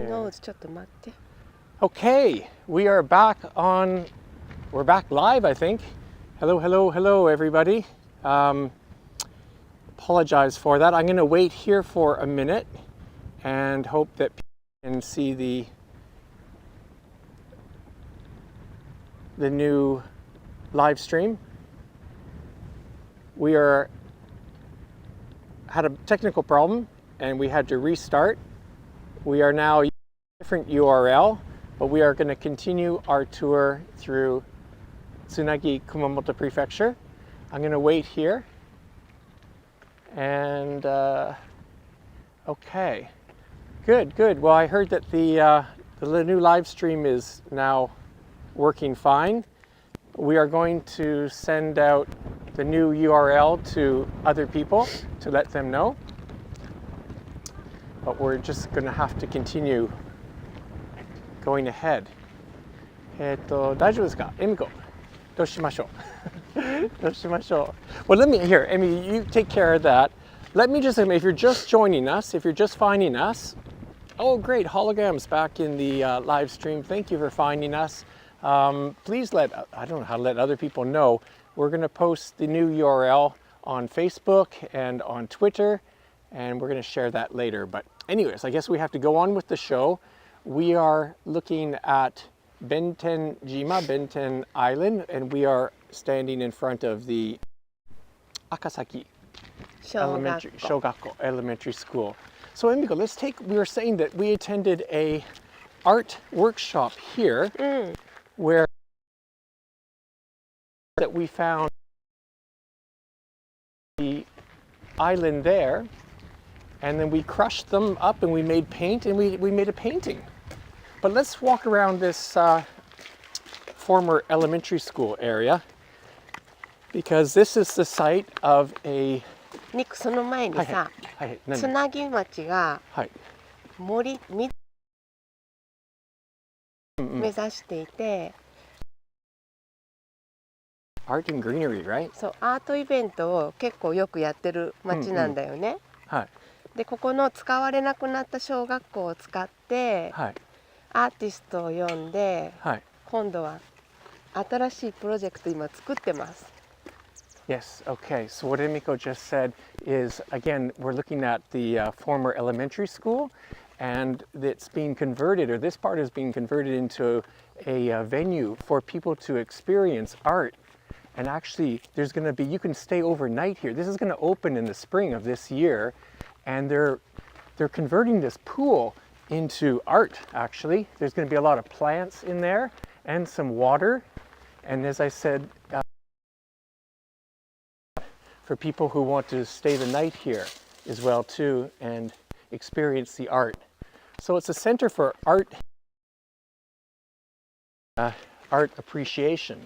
Nose ちょっと待って。 Okay, we're back live, I think. Hello, everybody. Apologize for that. I'm going to wait here for a minute and hope that people can see the new live stream. We had a technical problem and we had to restart. We are now using a different URL, but we are going to continue our tour through Tsunagi, Kumamoto Prefecture. I'm going to wait here. And okay, good. Well, I heard that the new live stream is now working fine. We are going to send out the new URL to other people to let them know. But we're just going to have to continue going ahead. 大丈夫ですか？エミコ、どうしましょう？どうしましょう？ Well, Amy, you take care of that. Let me just, if you're just joining us, if you're just finding us, oh great, holograms back in the live stream. Thank you for finding us. Please I don't know how to let other people know. We're going to post the new URL on Facebook and on Twitter, and we're going to share that later. But anyways, I guess we have to go on with the show. We are looking at Benten Island, and we are standing in front of the Akasaki Shogakko Elementary School. So Emiko, we were saying that we attended a art workshop here where that we found the island there, and then we crushed them up and we made paint, and we made a painting. But let's walk around this former elementary school area, because this is the site of a ニック、その前にさ、つなぎ町が森目指していて、Art and greenery, right? そう、アートイベントを結構よくやってる町なんだよね。で、ここの使われなくなった小学校を使って、アーティストを呼んで、今度は新しいプロジェクト今作ってます。Yes, okay. So what Emiko just said is, again, we're looking at the former elementary school, and it's being converted, or this part is being converted into a venue for people to experience art. And actually, there's going to be, you can stay overnight here. This is going to open in the spring of this year, and they're converting this pool into art, actually. There's going to be a lot of plants in there and some water. And as I said, for people who want to stay the night here as well too and experience the art. So it's a center for art appreciation.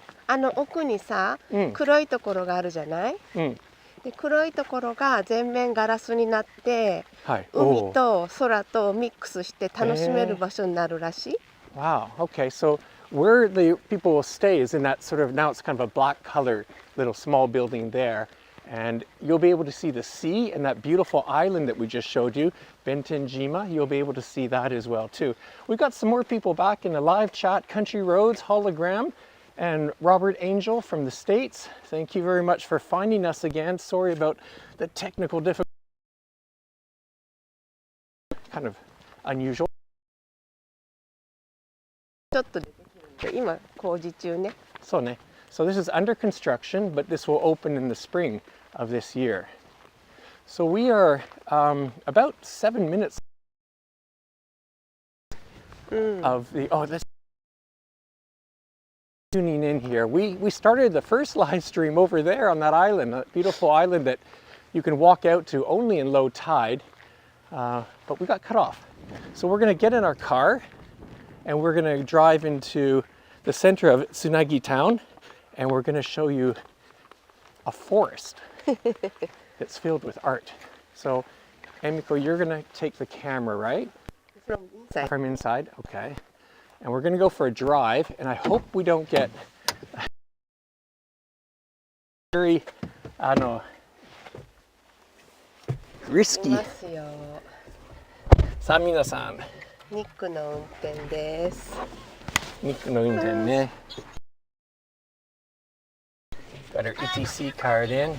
奥にさ、黒いところがあるじゃない？で、黒いところが全面ガラスになって、海と空とミックスして楽しめる場所になるらしい。Wow. Okay. So where the people will stay is in that sort of, now it's kind of a black color little small building there. And you'll be able to see the sea and that beautiful island that we just showed you, Bentenjima. You'll be able to see that as well too. We've got some more people back in the live chat. Country Roads, Hologram, and Robert Angel from the States. Thank you very much for finding us again. Sorry about the technical difficulty. Kind of unusual. ちょっと今工事中ね。そうね。So this is under construction, but this will open in the spring of this year. So we are about 7 minutes of the, let's tuning in here. We started the first live stream over there on that island, a beautiful island that you can walk out to only in low tide, but we got cut off. So we're going to get in our car and we're going to drive into the center of Tsunagi town. And we're going to show you a forest that's filled with art. So, Emiko, you're going to take the camera, right? From inside. From inside, okay. And we're going to go for a drive, and I hope we don't get very, risky. さあ皆さん、ニックの運転です。ニックの運転ね。Got her ETC card in.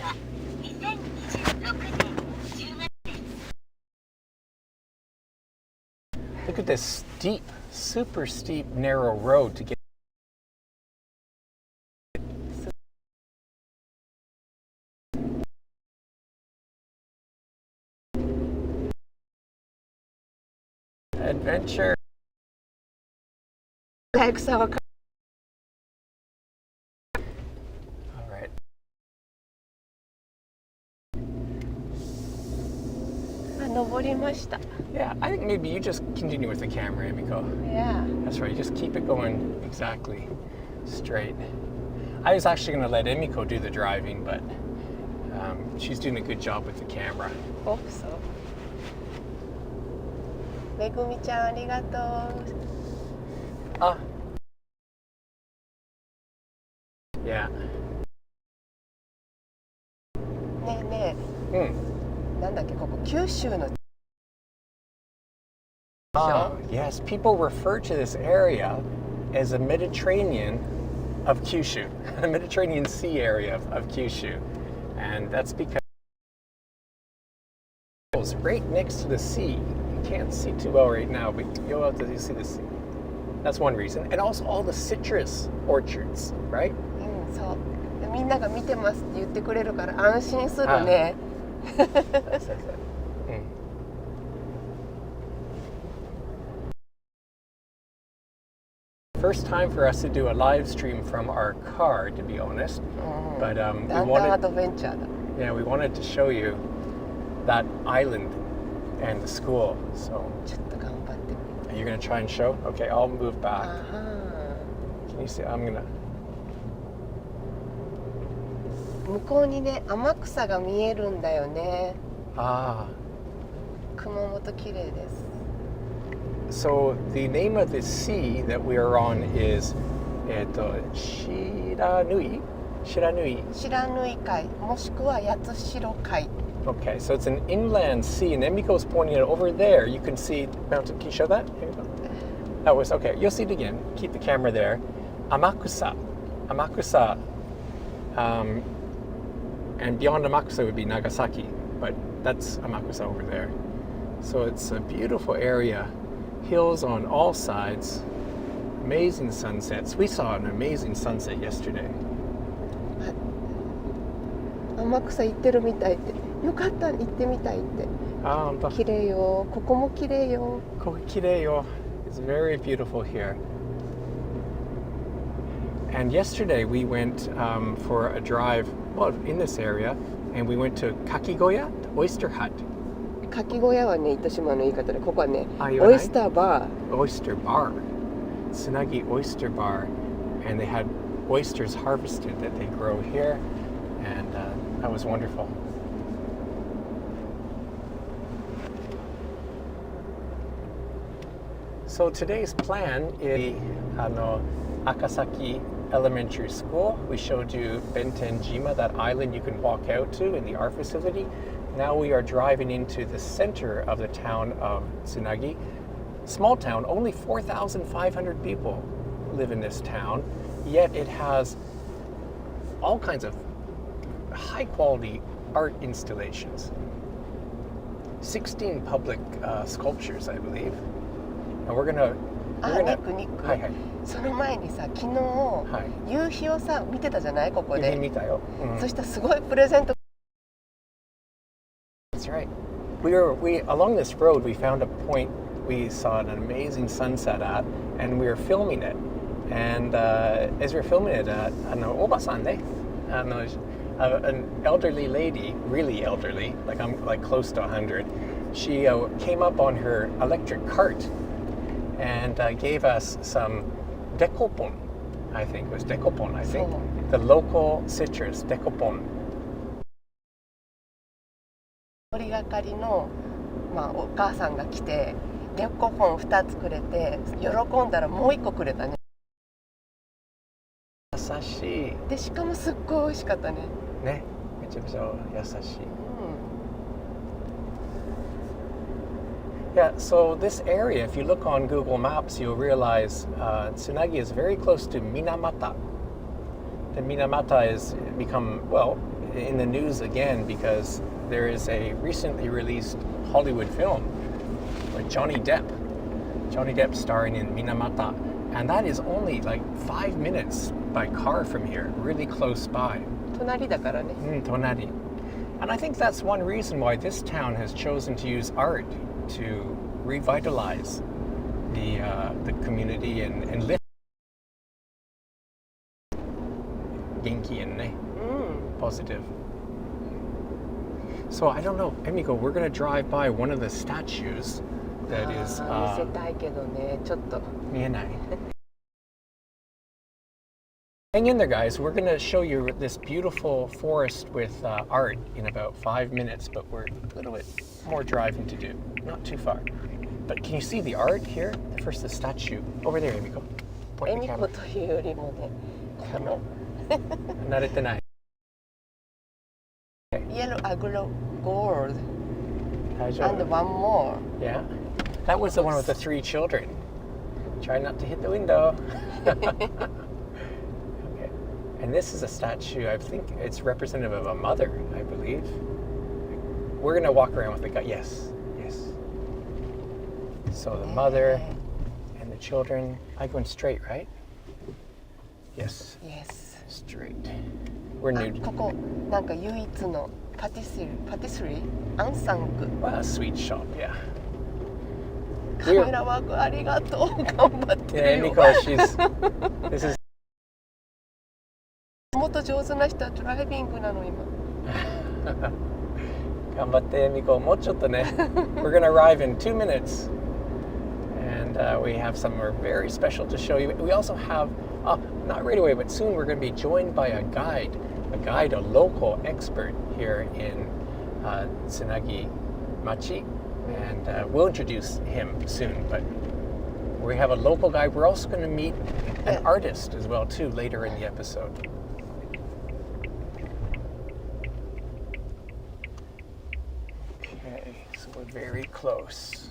Look at this steep, super steep, narrow road to get. Adventure. Thanks, our All right. Yeah, I think maybe you just continue with the camera, Emiko. Yeah. That's right, just keep it going exactly straight. I was actually going to let Emiko do the driving, but she's doing a good job with the camera. Hope so. めぐみちゃんありがとう。Ah. Yeah. ねえねえ。なんだっけここ九州の。Ah, yes, people refer to this area as a Mediterranean of Kyushu, a Mediterranean Sea area of Kyushu. And that's because it's right next to the sea. You can't see too well right now, but you'll have to see the sea. That's one reason. And also all the citrus orchards, right? そう。みんなが見てますって言ってくれるから安心するね。First time for us to do a live stream from our car, to be honest. But yeah, we wanted to show you that island and the school. So you're gonna try and show? Okay, I'll move back. Can you see? I'm gonna. 向こうにね、天草が見えるんだよね。Ah. 熊本綺麗です。So the name of the sea that we are on is Shiranui. 白縫海もしくは八代海。Okay, so it's an inland sea, and Emiko's pointing it over there. You can see mountain. Can you show that? That was okay. You'll see it again. Keep the camera there. Amakusa. And beyond Amakusa would be Nagasaki, but that's Amakusa over there. So it's a beautiful area. Hills on all sides. Amazing sunsets. We saw an amazing sunset yesterday. 天草行ってるみたいって。よかった行ってみたいって。あ、本当。綺麗よ。ここも綺麗よ。ここ綺麗よ。It's very beautiful here. And yesterday we went for a drive, well, in this area, and we went to Kakigoya, the oyster hut. かき小屋はね、糸島の言い方で、ここはね、オイスターバー。Oyster bar. Tsunagi oyster bar. And they had oysters harvested that they grow here. And that was wonderful. So today's plan is Akasaki Elementary School. We showed you Bentenjima, that island you can walk out to in the art facility. Now we are driving into the center of the town of Tsunagi. Small town, only 4,500 people live in this town, yet it has all kinds of high quality art installations. 16 public sculptures, I believe. And we're gonna... ニック。はいはい。その前にさ、昨日、夕日をさ、見てたじゃないここで。見たよ。そしたらすごいプレゼント。That's right. We along this road we found a point we saw an amazing sunset at, and we were filming it. And as we were filming it, oba-san ne, an elderly lady, really elderly, I'm close to 100. She came up on her electric cart and gave us some dekopon. I think it was dekopon. The local citrus dekopon. 通りがかりの、お母さんが来てデコポン2つくれて喜んだらもう1個くれたね。優しい。でしかもすっごい美味しかったね。ね、めちゃくちゃ優しい。Yeah, so this area, if you look on Google Maps, you'll realize Tsunagi is very close to Minamata. The Minamata has become, well, in the news again because there is a recently released Hollywood film with Johnny Depp starring in Minamata, and that is only like 5 minutes by car from here, really close by. 隣だからね。Tonari. And I think that's one reason why this town has chosen to use art to revitalize the community and lift genki and positive. So I don't know, Emiko, we're going to drive by one of the statues that is 見せたいけどね、ちょっと。見えない Hang in there, guys. We're going to show you this beautiful forest with art in about 5 minutes, but we're a little bit more driving to do. Not too far. But can you see the art here? First, the statue. Over there, Emiko. Point the camera. というよりもね、この慣れてない Yellow agro gold 大丈夫 and one more. Yeah. That was the one with the 3 children. Try not to hit the window. Okay. And this is a statue, I think it's representative of a mother, I believe. We're going to walk around with the guy. Yes, yes. So the mother and the children. I going straight, right? Yes. Yes. Straight. We're new. ここなんか唯一のパティスリーアンサンク Well, a sweet shop, yeah. カメラワークありがとう頑張ってる Yeah, よ because this is もっと上手な人はドライビングなの今頑張って Miko もうちょっとね We're gonna arrive in 2 minutes and we have somewhere very special to show you. We also have not right away, but soon we're going to be joined by a local expert here in Tsunagi Machi, and we'll introduce him soon. But we have a local guide. We're also going to meet an artist as well too later in the episode. Okay, so we're very close.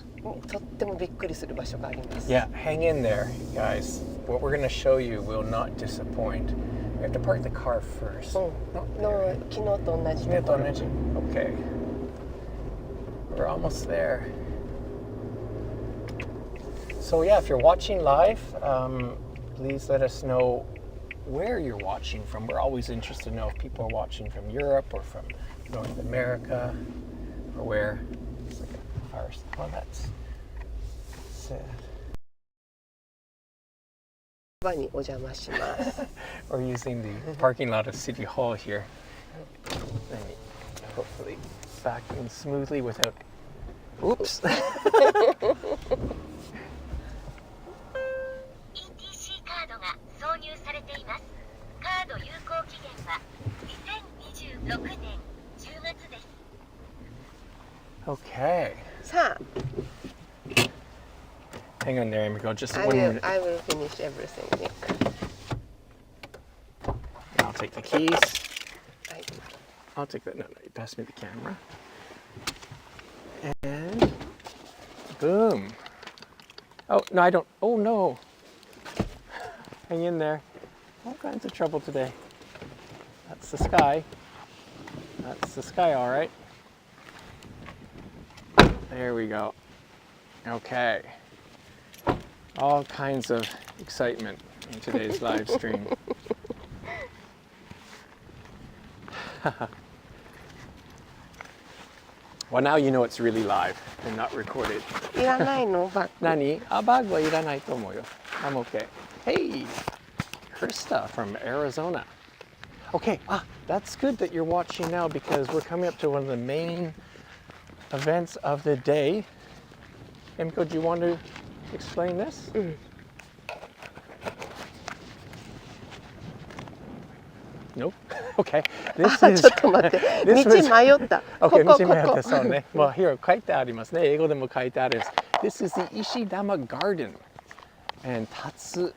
とってもびっくりする場所があります Yeah, hang in there, guys. What we're going to show you will not disappoint. We have to park the car first. の昨日と同じところ Okay. We're almost there. So yeah, if you're watching live, please let us know where you're watching from. We're always interested to know if people are watching from Europe or from North America or where. It's like a fire. Oh, that's sad. 場にお邪魔します We're using the parking lot of City Hall here. Let me hopefully back in smoothly without. Oops. ETC カードが挿入されています。カード有効期限は2026年10月です。 Okay. さあ Hang on there, Emiko. Just I one will, minute. I will finish everything Nick. I'll take the keys. はい I'll take that. No, you pass me the camera. And boom. Oh, no, I don't. Oh, no. Hang in there. All kinds of trouble today. That's the sky. That's the sky, all right. There we go. Okay. All kinds of excitement in today's live stream. Well, now you know it's really live and not recorded. いらないのバッグ Nani? Bag wa iranai to omou yo. I'm okay. Hey, Krista from Arizona. Okay, that's good that you're watching now because we're coming up to one of the main events of the day. Emiko, do you want to explain this? Nope. Okay. This あ is ちょっと待って this 道 was- 迷ったこ Okay, こ道迷っこてそうね。もう here 書いてありますね。英語でも書いてあるんです。This is the Ishidama Garden and Tatsu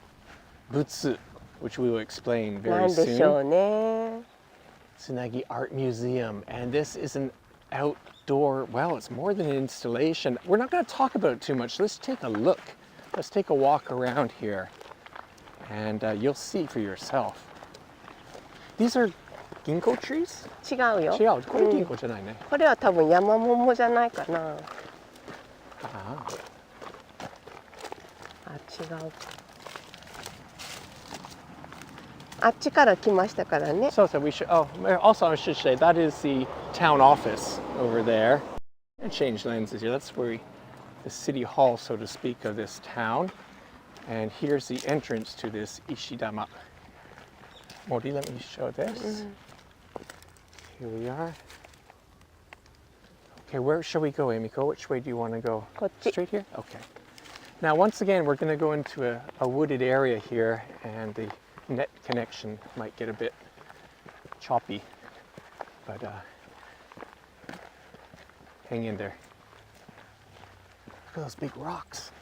Butsu, which we will explain な very んでしょ soon. うね Tsunagi Art Museum, and this is an outdoor, well, it's more than an installation. We're not going to talk about it too much. Let's take a look. Let's take a walk around here, and you'll see for yourself. These are ginkgo trees? 違うよ。違う。これギンコじゃないね。これは多分山桃じゃないかな。ああ、違う。あっちから来ましたからね。So we should. Oh, also I should say that is the town office over there. And change lenses here. That's where the city hall, so to speak, of this town. And here's the entrance to this Ishidama. Mori, let me show this. Here we are. Okay, where shall we go, Emiko? Which way do you want to go? こっち。 Straight here? Okay. Now, once again, we're going to go into a wooded area here, and the net connection might get a bit choppy, but hang in there. Look at those big rocks.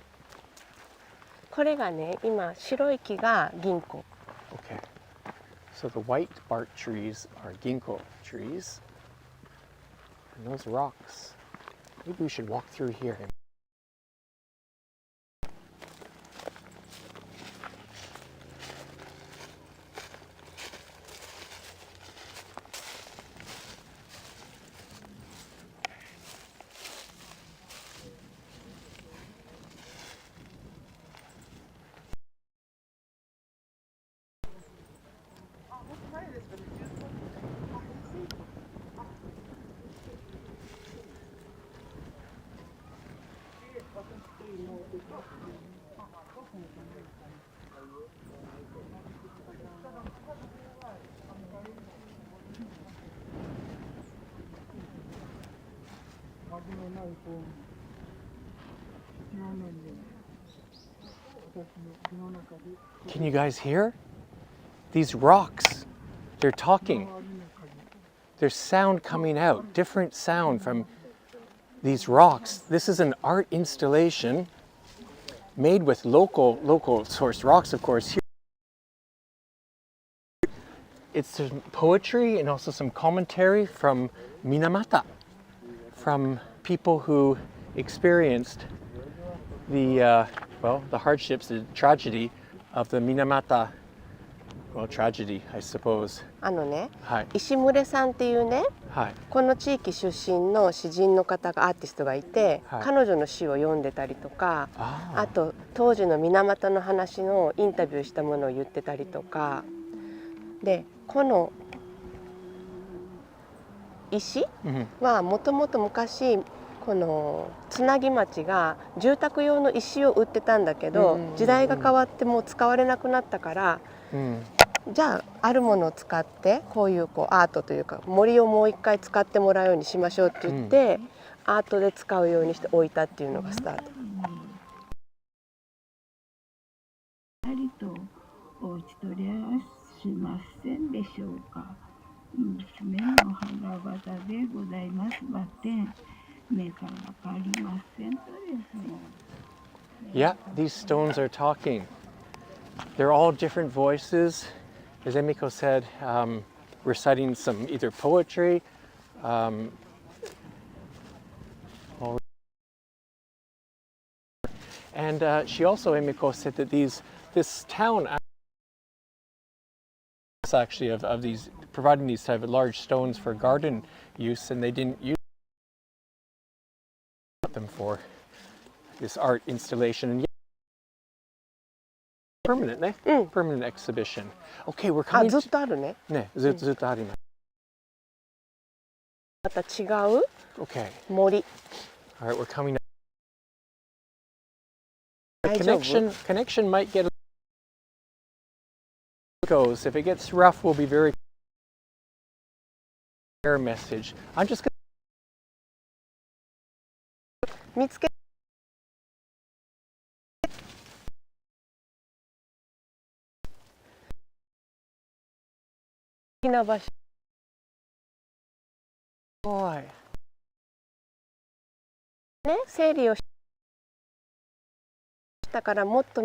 これがね、今白い木が銀行。Okay. So the white bark trees are ginkgo trees. And those rocks. Maybe we should walk through here. Can you guys hear? These rocks, they're talking. There's sound coming out, different sound from these rocks. This is an art installation made with local sourced rocks, of course. Here, it's some poetry and also some commentary from Minamata, from people who experienced the hardships, the tragedy of the Minamata, well, tragedy, I suppose. あのね、はい。石牟さんっていうね、はい。この地域出身の詩人の方がアーティストがいて、はい、彼女の詩を読んでたりとか、あと当時の水俣の話のインタビューしたものを言ってたりとかで、この石はもともと昔この津奈木町が住宅用の石を売ってたんだけど、時代が変わってもう使われなくなったから、じゃああるものを使ってこういうアートというか森をもう一回使ってもらうようにしましょうって言って、アートで使うようにして置いたっていうのがスタート。とお打ち取りはしませんでしょうか。娘の腹渡でございますばってん、目からわかりませんとですね。Yeah, these stones are talking. They're all different voices. As Emiko said, reciting some either poetry, and she also, Emiko, said that this town actually of these providing these type of large stones for garden use, and they didn't use them for this art installation. And permanent, ne? Permanent exhibition. Okay, we're coming. ずっとあるね。ね、ずっとあります。また違う Okay. 森。All right, we're coming. 大丈夫？ Connection might get goes. If it gets rough, we'll be very clear message. I'm just gonna 見つけ好きな場所。boy. ね、整理をしたからもっと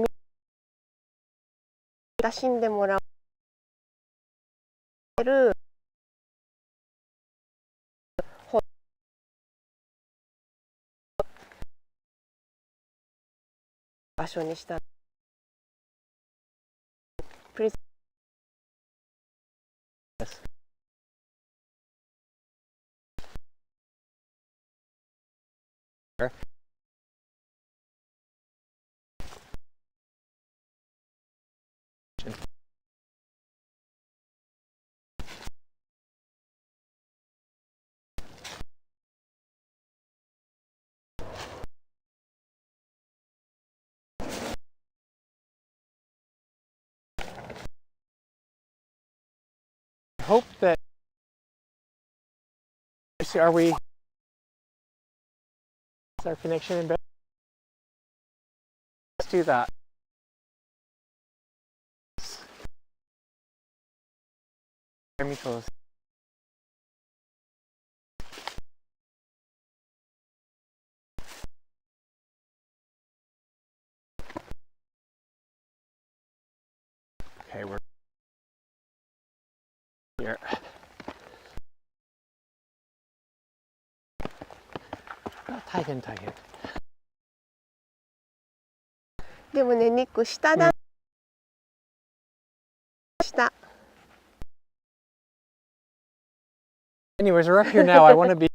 親しんでもらえる場所にした。I hope that are we is our connection in bed? Let's do that. Chemicals. Okay, we're here. Tighten. でもね、ニック下だ。下。Anyways, we're up here now. I want to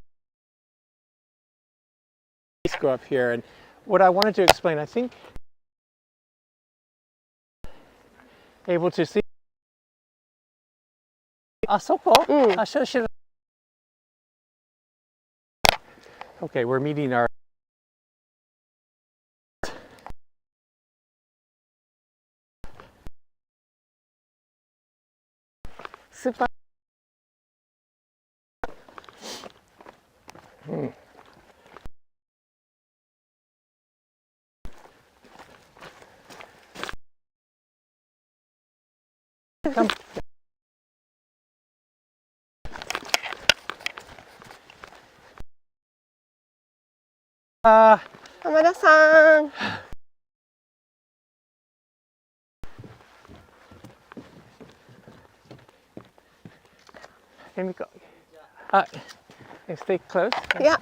go up here, and what I wanted to explain, I think, able to see. あそこ？あ、知ら。Okay, we're meeting our. Super. Come. 浜田さん。Emiko. Stay close. いや。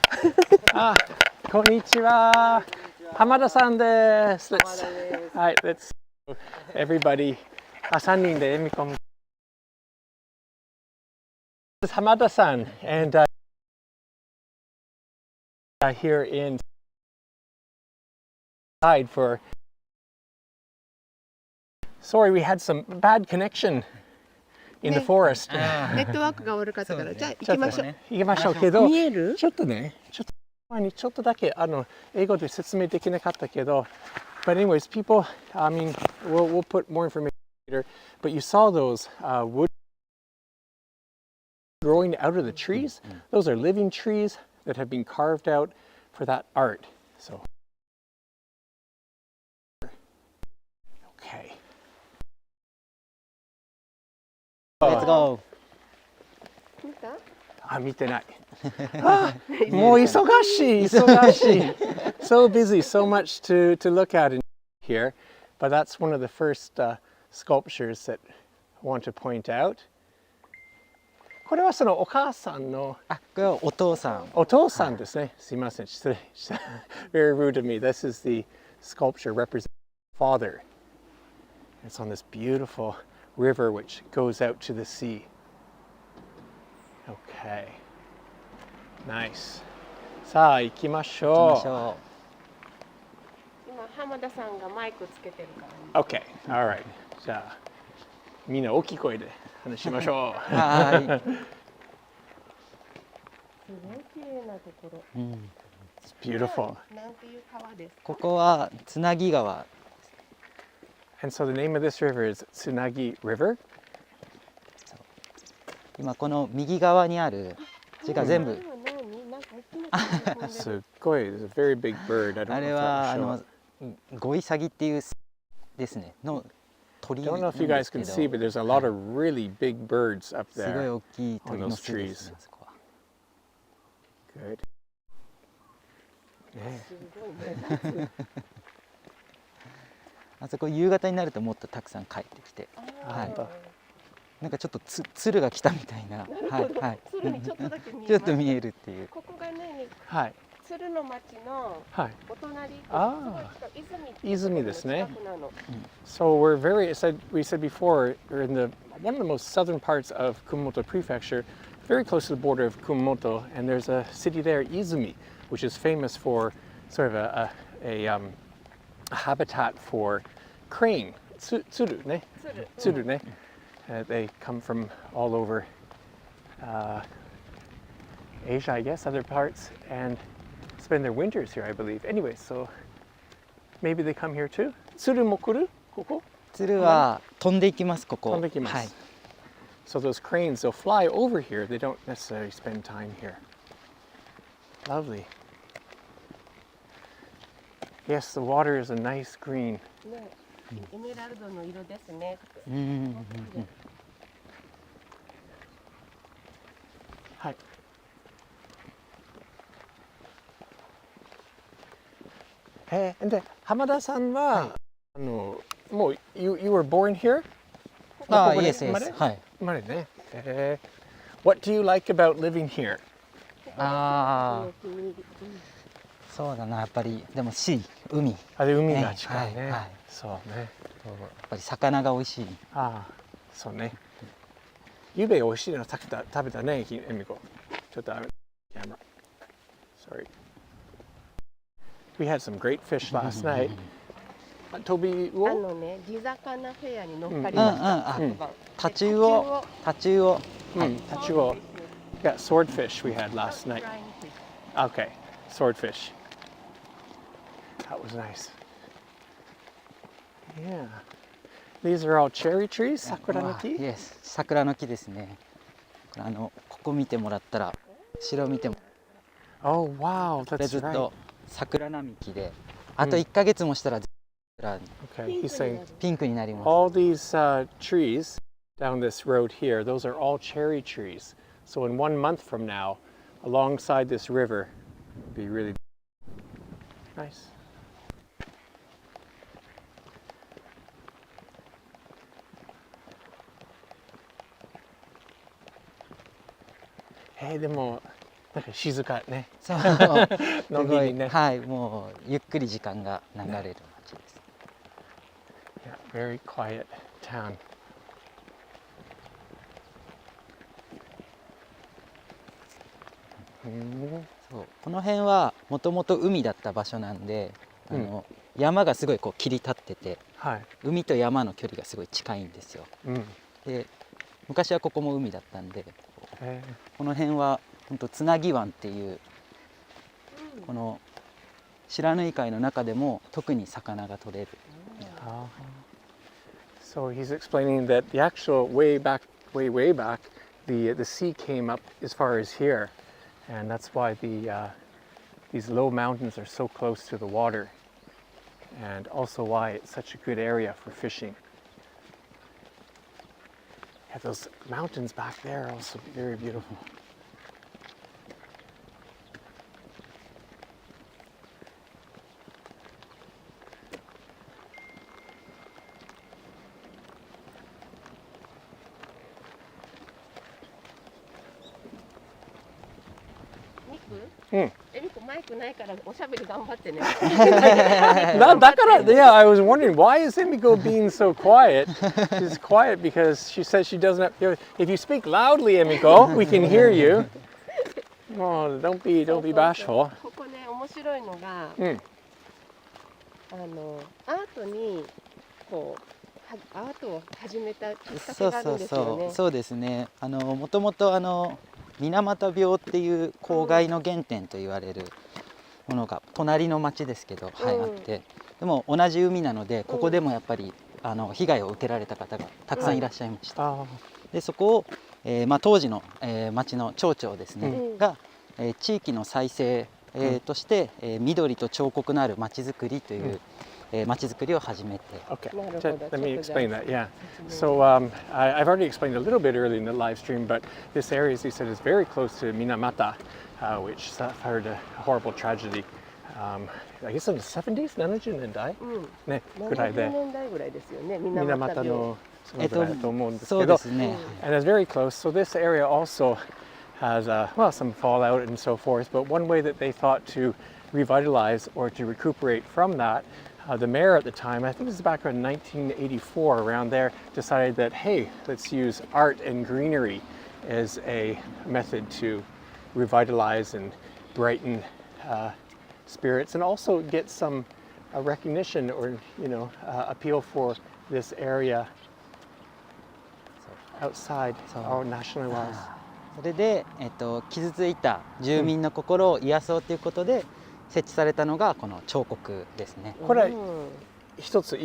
こんにちは。浜田さんです。はい、let's everybody. 3人でEmiko. This is Hamada-san, and here in for. Sorry, we had some bad connection in the forest. ネットワークが悪かったから、じゃあ行きましょう。行きましょうけど、見える？ちょっと前にちょっとだけ英語で説明できなかったけど、but anyways, people, I mean, we'll put more information later. But you saw those wood growing out of the trees. Those are living trees that have been carved out for that art. So. Okay. Let's go. 見てない。もう忙しい。So busy, so much to look at in here. But that's one of the first sculptures that I want to point out. これはそのお母さんの。これはお父さん。お父さんですね。すいません。失礼した。Very rude of me. This is the sculpture representing father. It's on this beautiful river which goes out to the sea. Okay. Nice. さあ行きましょう。今浜田さんがマイクつけてるから、ね。Okay. All right. じゃあみんな大きい声で話しましょう。はい。すごい綺麗なところ。It's beautiful. なんていう川ですか？ここは津奈木川。And so the name of this river is Tsunagi River. 今この右側にある字が全部。すごい。It's a very big bird. I don't know if that will show up. あれはゴイサギっていうですねの鳥なん Don't です know if you guys け can ど。 see, but there's a lot of really big birds up すごい there 大きい on 鳥の those 巣ですね。 trees. そこは。Good. あそこ夕方になるともっとたくさん帰ってきて、はい。なんかちょっと鶴が来たみたいな、はいはい。鶴にちょっとだけ見えます。ちょっと見えるっていう。ここがね。はい。鶴の町のお隣、泉ですね。So we're very, we said before, we're in one of the most southern parts of Kumamoto Prefecture, very close to the border of Kumamoto, and there's a city there, Izumi, which is famous for sort of a habitat for crane, tsuru, ne? Tsuru, ne? They come from all over Asia, I guess, other parts, and spend their winters here, I believe. Anyway, so maybe they come here too. Tsuru mo kuru? Koko? 鶴は飛んでいきます、ここ。飛んでいきます。はい。So those cranes, they'll fly over here. They don't necessarily spend time here. Lovely. Yes, the water is a nice green. エメラルドの色ですね。はい。で、浜田さんは、もう you were born here? Yes, yes. はい。生まれね。What do you like about living here? そうだな、やっぱりでも海。海が近いね。そうね。やっぱり魚が美味しい。そうね。ゆうべ美味しいの食べたね、えみこ。ちょっとcamera. Sorry. We had some great fish last night. 飛び魚？地魚フェアに乗っかりました。タチウオ。タチウオ。Yeah, swordfish we had last night. Okay, swordfish. That was nice. Yeah. These are all cherry trees, 桜の木? Yes, 桜の木ですね。ここ見てもらったら、後ろ見ても。Oh wow, that's ずっ right. と桜並木で、あと1ヶ月もしたら Okay, he's saying ピンクになります。all these trees down this road here, those are all cherry trees. So in 1 month from now, alongside this river, it'll be really nice. Hey, でもなんか静かね。そう。のんびりね。はい、もうゆっくり時間が流れる街です。Yeah, very quiet town. そう、この辺はもともと海だった場所なんで、山がすごいこう切り立ってて、海と山の距離がすごい近いんですよ。で、昔はここも海だったんで、この辺は本当津奈木湾っていうこの白縫海の中でも特に魚が取れる。So he's explaining that the actual way back, the sea came up as far as here, and that's why these low mountains are so close to the water, and also why it's such a good area for fishing. Yeah, those mountains back there are also very beautiful. Yeah, I was wondering, why is Emiko being so quiet? She's quiet because she says she doesn't have, if you speak loudly, Emiko, we can hear you. Oh, don't be bashful. ここね、面白いのが、アートにこうアートを始めたきっかけがあるんですよね。そうですね。もともと水俣病っていう公害の原点と言われるものが隣の町ですけど、あって、でも同じ海なのでここでもやっぱり被害を受けられた方がたくさんいらっしゃいました。でそこを、当時の、町の町長ですね、が、地域の再生、として、緑と彫刻のある町づくりという、町づくりを始めて。Okay, let me explain that. Yeah, so I've already explained a little bit earlier in the live stream, but this area, as he said, is very close to Minamata, which suffered a horrible tragedy. I guess in the 70s, 70年代ね、ぐらいで。70年代ぐらいですよね、水俣のそのぐらいだと思うんですけど、and it's very close. So this area also has well, some fallout and so forth. But one way that they thought to revitalize or to recuperate from that, the mayor at the time, I think this is back in 1984, around there, decided that, hey, let's use art and greenery as a method to revitalize and brighten spirits, and also get some recognition or appeal for this area outside or nationally wise. それで、傷ついた住民の心を癒そうということで設置されたのがこの彫刻ですね。これ一つ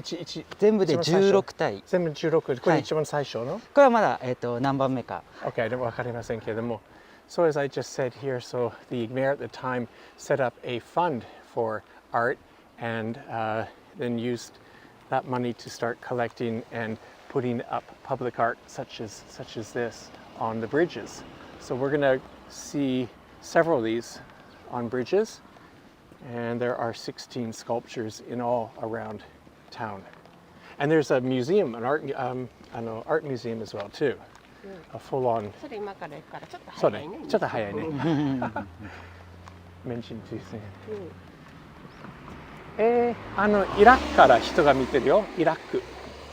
全部で16体。全部16。これ一番最初の？これはまだ何番目か。Okay, でもわかりませんけれども。So as I just said here, so the mayor at the time set up a fund for art and then used that money to start collecting and putting up public art such as this on the bridges. So we're going to see several of these on bridges, and there are 16 sculptures in all around town. And there's a museum, an art museum as well too. A full-on. それ今から行くからちょっとそうね早いね。ちょっと早いね。Mention two things. イラクから人が見てるよ。イラク。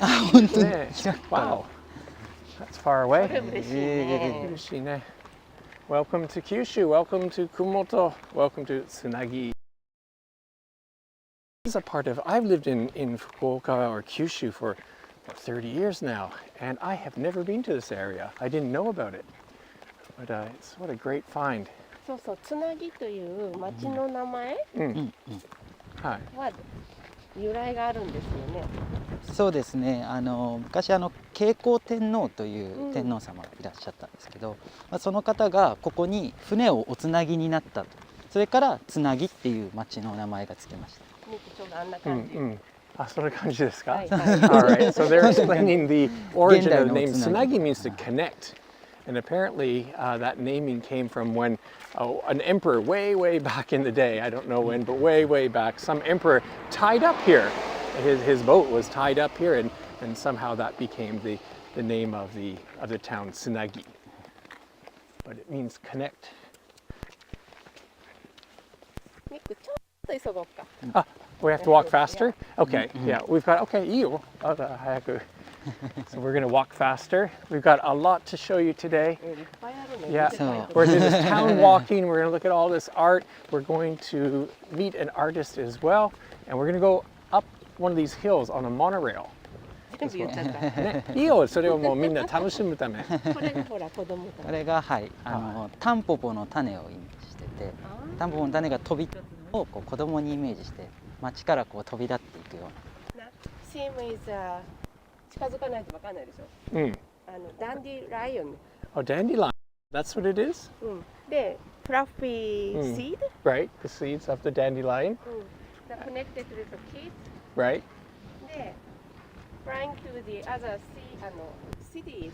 あ、本当に。ね、Wow, that's far away. 嬉しいね。嬉しいね。Welcome to Kyushu. Welcome to Kumamoto. Welcome to Tsunagi. This is a part of. I've lived in Fukuoka or Kyushu for 30 years now, and I have never been to this area. I didn't know about it, but it's what a great find. そうそう、つなぎという町の名前はい。は由来があるんですよね。そうですね。昔慶光天皇という天皇様がいらっしゃったんですけど、その方がここに船をおつなぎになったと。それからつなぎっていう町の名前がつけました。ちょうどあんな感じ。あ、そんな感じですか？はい。Alright, so they're explaining the origin of the name. Tsunagi means to connect. And apparently that naming came from when an emperor way back in the day, I don't know when, but way back, some emperor tied up here. His boat was tied up here, and somehow that became the name of the town, Tsunagi. But it means connect. ミックちょっと急ごうか。We have to walk faster? Okay, yeah, we've got, okay, いいよ。早く。So we're going to walk faster. We've got a lot to show you today. Yeah, we're doing this town walking. We're going to look at all this art. We're going to meet an artist as well. And we're going to go up one of these hills on a monorail. 全部言っちゃった。ね、いいよ、それをもうみんな楽しむため。これがほら子供たち。これがはい、タンポポの種をイメージしてて、タンポポの種が飛び立つのをこう子供にイメージして、街からこう飛び立っていくような。Sim is 近づかないとわかんないでしょ。ダンディライオン。Oh, dandelion. That's what it is? で、fluffy seed. Right, the seeds of the dandelion. That connected with the kids. Right. で、flying to the other cities.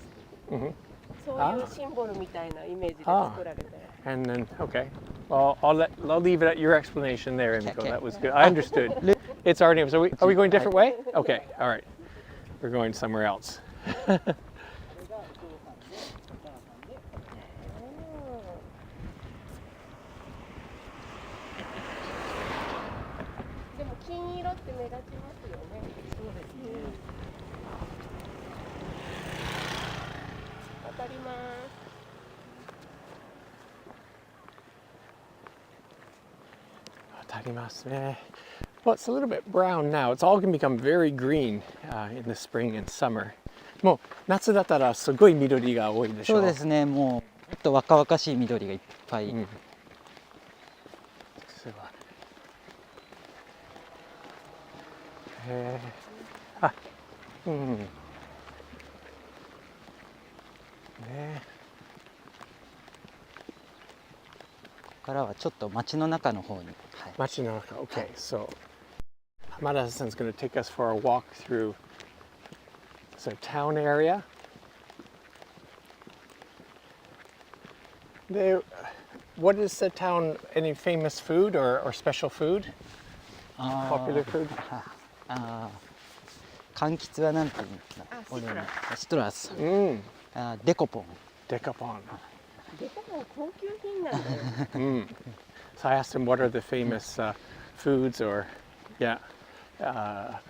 そういうシンボルみたいなイメージで作られて。And then, okay. Well, I'll leave it at your explanation there, Emiko. That was good. I understood. It's our name. So are we going a different way? Okay, all right. We're going somewhere else. でも金色って目立ちますよね。そうですね。渡ります。渡りますね。Well, it's a little bit brown now. It's all going to become very green in the spring and summer. もう夏だったらすごい緑が多いでしょう。そうですね。もうもっと若々しい緑がいっぱい。あ、ね。ここからはちょっと街の中の方に。はい、街の中。Okay, so Hamada-san's going to take us for a walk through the town area. What is the town? Any famous food or special food? Popular food? 柑橘はなんていうんですか。シトラス。デコポン。デカポン。デコポン高級品なんだよ。So I asked him what are the famous foods or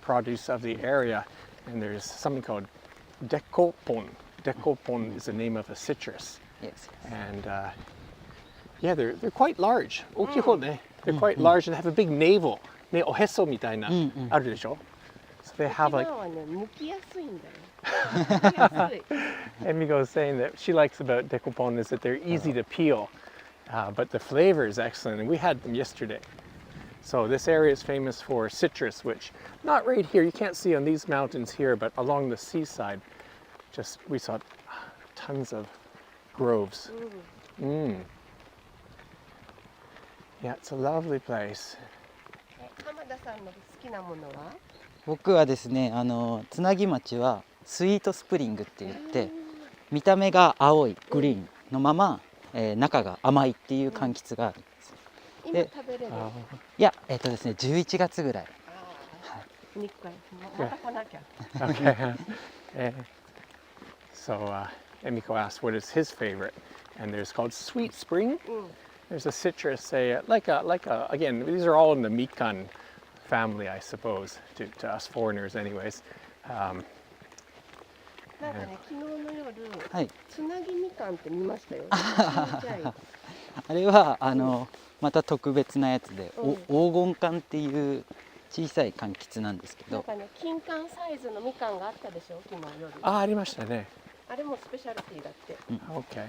produce of the area, and there's something called dekopon. Dekopon is the name of a citrus. Yes. And they're quite large. 大きい方ね。They're quite large and have a big navel. ね、おへそみたいなあるでしょ。So they have like. 沖縄はね、剥きやすいんだよ。剥きやすい。Emiko was saying that she likes about dekopon is that they're easy to peel, but the flavor is excellent, and we had them yesterday. So this area is famous for citrus, which not right here, you can't see on these mountains here, but along the seaside, just we saw tons of groves. Yeah, it's a lovely place. 浜田さんの好きなものは？僕はですね、津奈木町はスイートスプリングって言って、見た目が青いグリーンのまま、中が甘いっていう柑橘があるんです。今食べれる？いや、ですね、11月ぐらい。2回また来なきゃ。Okay. So Emiko asked what is his favorite, and there's called Sweet Spring. There's a citrus, like a again, these are all in the mikan family, I suppose, to us foreigners, anyways. なんかね、昨日の夜、はい。つなぎみかんって見ましたよ。ちっちゃい。あれはまた特別なやつで、黄金柑っていう小さい柑橘なんですけど。なんかね、金柑サイズのみかんがあったでしょ、昨日夜。ありましたね。あれもスペシャルティだって。Okay.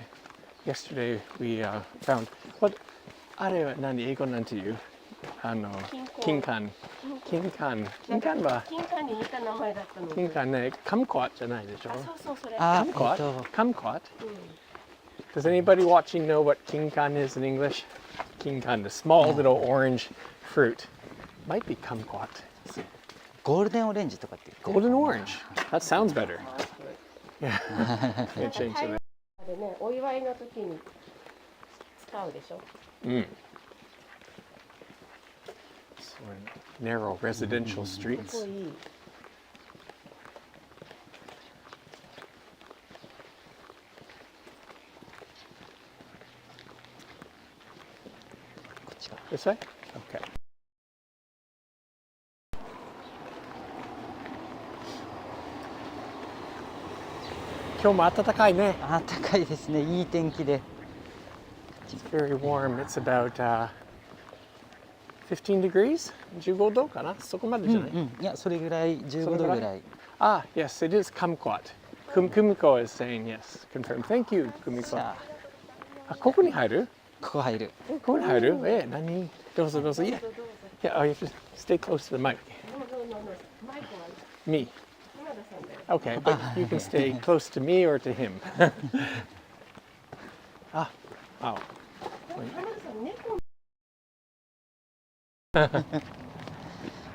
Yesterday we found what あれは何英語なんていう金柑は金柑に似た名前だったの。金柑ねカムコアじゃないでしょ。そうそれ。カムコア Does anybody watching know what kinkan is in English? Kinkan, the small little orange fruit. Might be kumquat. ゴールデンオレンジとかって言って。 Golden orange. That sounds better. Yeah. Yeah, change it. あれね、お祝いの時に使うでしょ。So narrow residential streets. すごいいい。This way? Okay. 今日も暖かいね。暖かいですね。いい天気で。It's very warm. It's about 15 degrees? 15度かな？そこまでじゃない？いや、それぐらい、15度ぐらい。Ah, yes, it is kumquat. Kumiko is saying yes. Confirm. Thank you, Kumiko. あ、ここに入る？ここ入る。ここに入る？何？どうぞどうぞ。Yeah. Yeah, oh, you have to stay close to the mic. Me. Okay, but you can stay close to me or to him. Ah, wow.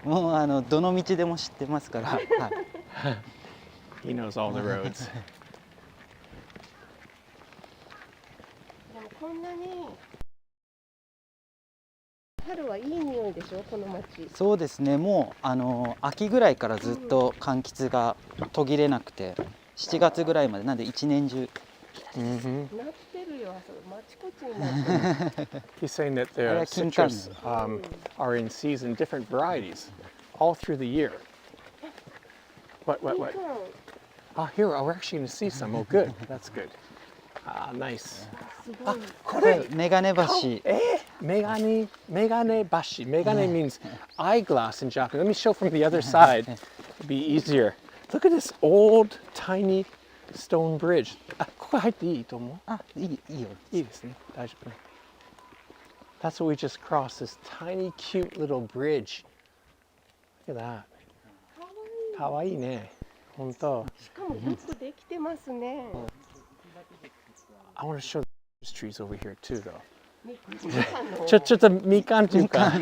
もうどの道でも知ってますから。はい。He knows all the roads. でもこんなに春はいい匂いでしょ、この町。そうですね。もう秋ぐらいからずっと柑橘が途切れなくて、7月ぐらいまでなんで一年中。なってるよ、あちこちになってる。He's saying that the citrus are in season, different varieties, all through the year. What? Ah, here, we're actually going to see some. Oh, good. That's good. Ah, nice. あ、これメガネ橋。メガネ橋。メガネ means eyeglass in Japanese. Let me show from the other side. It'll be easier. Look at this old, tiny stone bridge. あ、ここ入っていいと思う？あ、いいよ。いいですね。大丈夫。That's what we just crossed. This tiny, cute little bridge. Look at that. かわいいね。本当。しかもよくできてますね。I want to show the trees over here too, though. ちょっとみかんというか。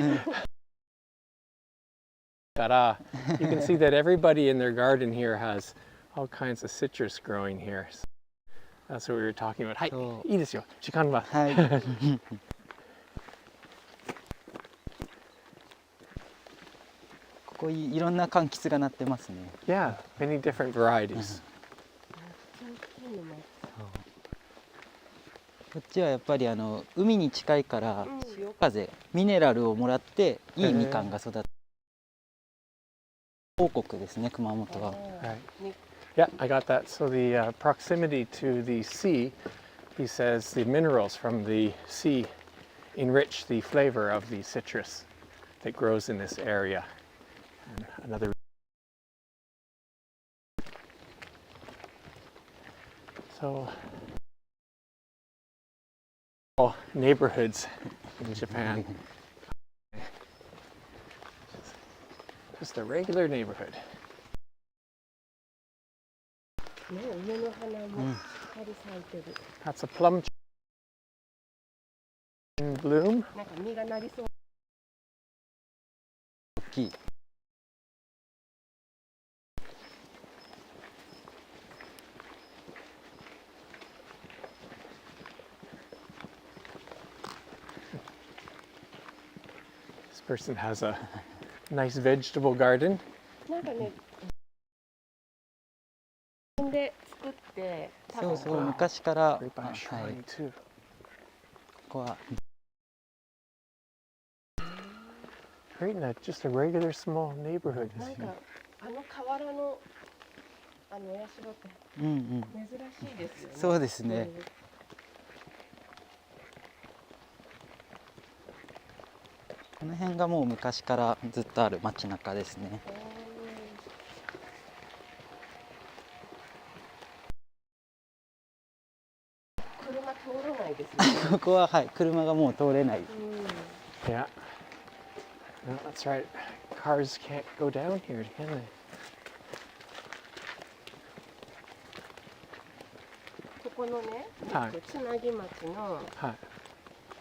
からyou can see that everybody in their garden here has all kinds of citrus growing here. That's what we were talking about. はい、いいですよ。時間は。はい。ここいろんな柑橘がなってますね。Yeah, many different varieties. こっちはやっぱり海に近いから潮風、ミネラルをもらっていいみかんが育つ。王国ですね、熊本は。Right. Yeah, I got that. So the proximity to the sea, he says the minerals from the sea enrich the flavor of the citrus that grows in this area. And another. So, all neighborhoods in Japan. Just a regular neighborhood. ね、梅の花もしっかり咲いてる。That's a plum tree in bloom. なんか実がなりそう。大きい。This person has a nice vegetable garden. なんかね、で作ってそうそう、昔から、 Right by a はい、 shrine too. ここは Right in just a regular small neighborhood. なんか河原のお社ってうんうん、珍しいですよね。そうですね。この辺がもう昔からずっとある街中ですね。車通らないですよね。ここは、はい、車がもう通れない。Yeah. No, that's right. Cars can't go down here, can they? ここのね、はい津奈木町のはい。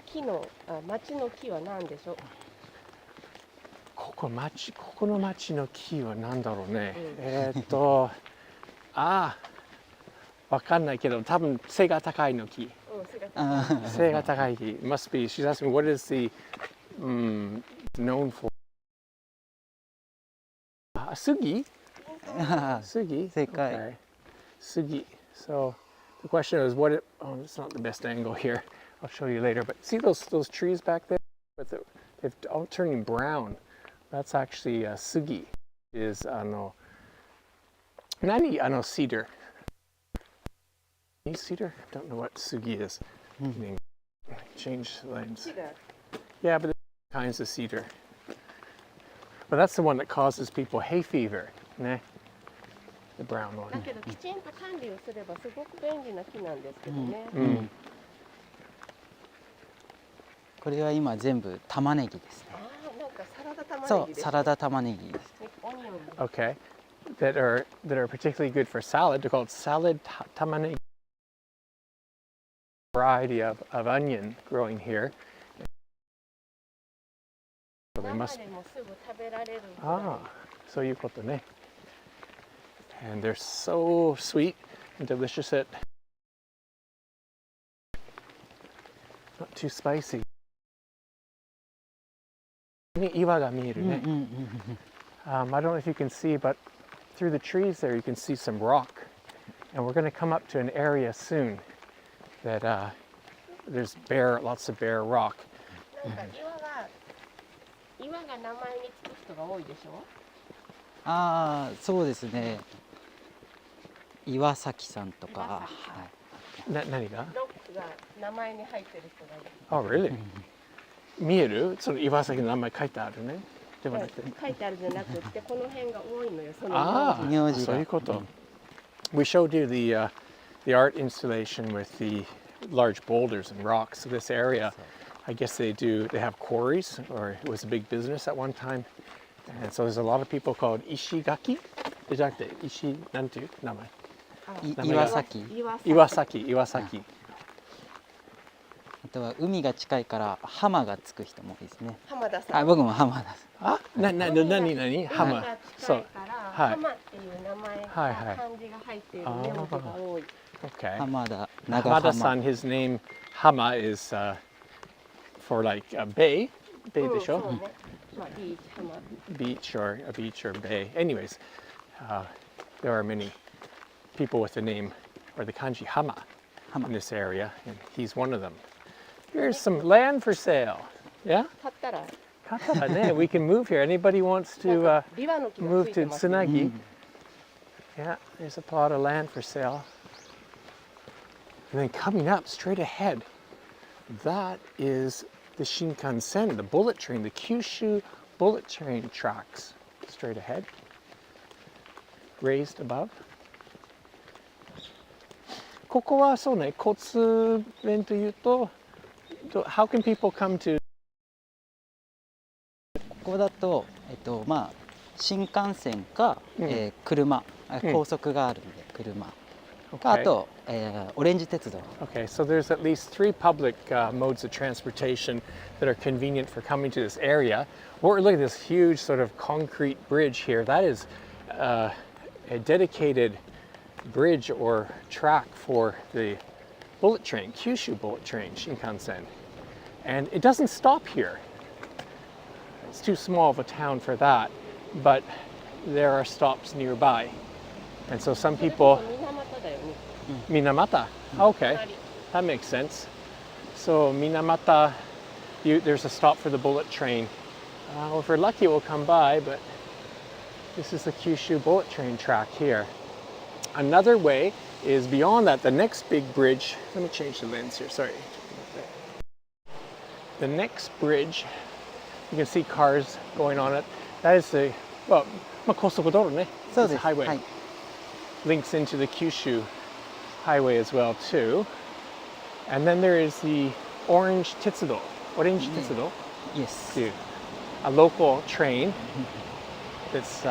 木の町の木は何でしょう。ここの町の木は何だろうね。わかんないけど、多分背が高いの木。背が高い木。Must be. She's asking me what is the known for. 杉？杉？正解。Okay. 杉. So the question is what it's not the best angle here. I'll show you later. But see those trees back there? They're all turning brown. That's actually sugi. Is cedar. Cedar? I don't know what sugi is. Change lanes. Yeah, but there's kinds of cedar. But that's the one that causes people hay fever. Né? The brown one. だけどきちんと管理をすればすごく便利な木なんですけどね。これは今全部玉ねぎですね。なんかサラダ玉ねぎです。そう、サラダ玉ねぎです。Okay. That are particularly good for salad. They're called salad tamanegi. Variety of onion growing here. So they must. 生でもすぐ食べられる。So you put them in. And they're so sweet and delicious. Not too spicy. 岩が見えるね。I don't know if you can see, but through the trees there you can see some rock. And we're going to come up to an area soon that there's lots of bare rock. なんか岩が名前につく人が多いでしょ。そうですね。岩崎さんとか。何が？ロックが名前に入ってる人がいる。Oh, really? 見える？その岩崎の名前書いてあるね。ではなくて。書いてあるじゃなくて、この辺が多いのよ。その名字が。そういうこと。We showed you the art installation with the large boulders and rocks. So this area, I guess they have quarries, or it was a big business at one time. And so there's a lot of people called Ishigaki. じゃなくて石なんていう名前？岩崎。岩崎。あとは海が近いから浜がつく人も多いですね。浜田さん。僕も浜田さん。何？浜。そう。浜っていう名前が漢字が入っている名字が多い。Okay. 浜田 Hamada-san, his name Hama is for like a bay でしょ？そうね。Beach or a beach or bay. Anyways, there are many people with the name or the kanji Hama. in this area, and he's one of them. Here's some land for sale. Yeah? 買ったら Katara, we can move here. Anybody wants to ビワの木が move ついて to ます。 Tsunagi? Yeah, there's a plot of land for sale. And then coming up straight ahead, that is the Shinkansen, the bullet train, the Kyushu bullet train tracks. Straight ahead, raised above. ここはそうね、交通面というと、how can people come to? ここだと、まあ新幹線か、車、高速があるんで車。あと、オレンジ鉄道。Okay, so there's at least 3 public modes of transportation that are convenient for coming to this area. We're looking at this huge sort of concrete bridge here. That is a dedicated bridge or track for the bullet train, Kyushu bullet train, Shinkansen. And it doesn't stop here. It's too small of a town for that, but there are stops nearby. And so some people... 水俣だよね。 Minamata. Okay, that makes sense. So Minamata, there's a stop for the bullet train. If we're lucky, we'll come by, but this is the Kyushu bullet train track here. Another way is beyond that, the next big bridge. Let me change the lens here, sorry. The next bridge, you can see cars going on it. That is the, well, 高速道路ね. So It's a highway. はい。 Links into the Kyushu highway as well too. And then there is the Orange Tetsudo, Yes. too. A local train that's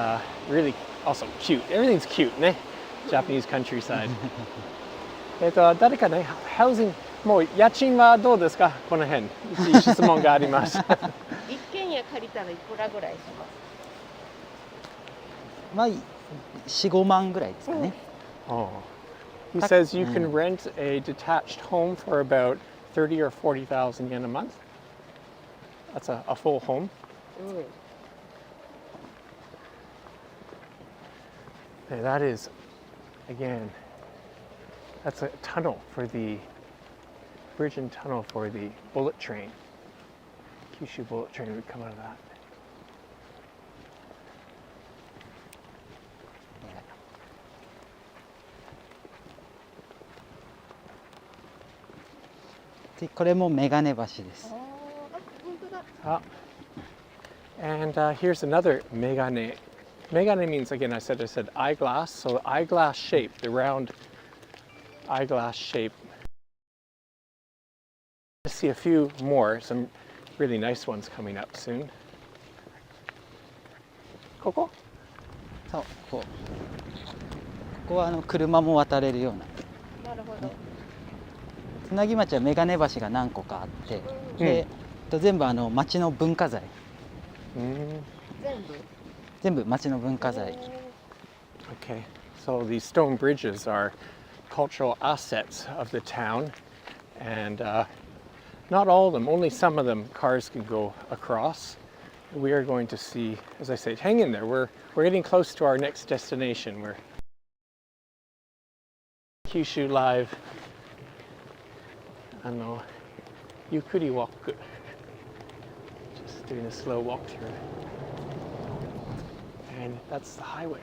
really also cute. Everything's cute, ね. Japanese countryside. 誰かね、housing もう家賃はどうですかこの辺。質問があります。一軒家借りたらいくらぐらいします？まあ4、5万ぐらいですかね。Oh. He says you can rent a detached home for about 30 or 40,000 yen a month. That's a full home. And that is, again, that's a tunnel for the bridge and tunnel for the bullet train. Kyushu bullet train would come out of that. Yeah. これもメガネ橋です。Ah. And here's another megane. Megane means, again, I said eyeglass. So eyeglass shape, the round eyeglass shape. I see a few more, some really nice ones coming up soon. ここ? そう、ここは車も渡れるような。なるほど。津奈木町はメガネ橋が何個かあって、で、全部町の文化財。全部町の文化財。Okay, so these stone bridges are cultural assets of the town, and not all of them, only some of them cars can go across. We are going to see, as I said, hang in there. We're getting close to our next destination. We're Kyushu Live. Yukuri walk. Just doing a slow walk through. And that's the highway.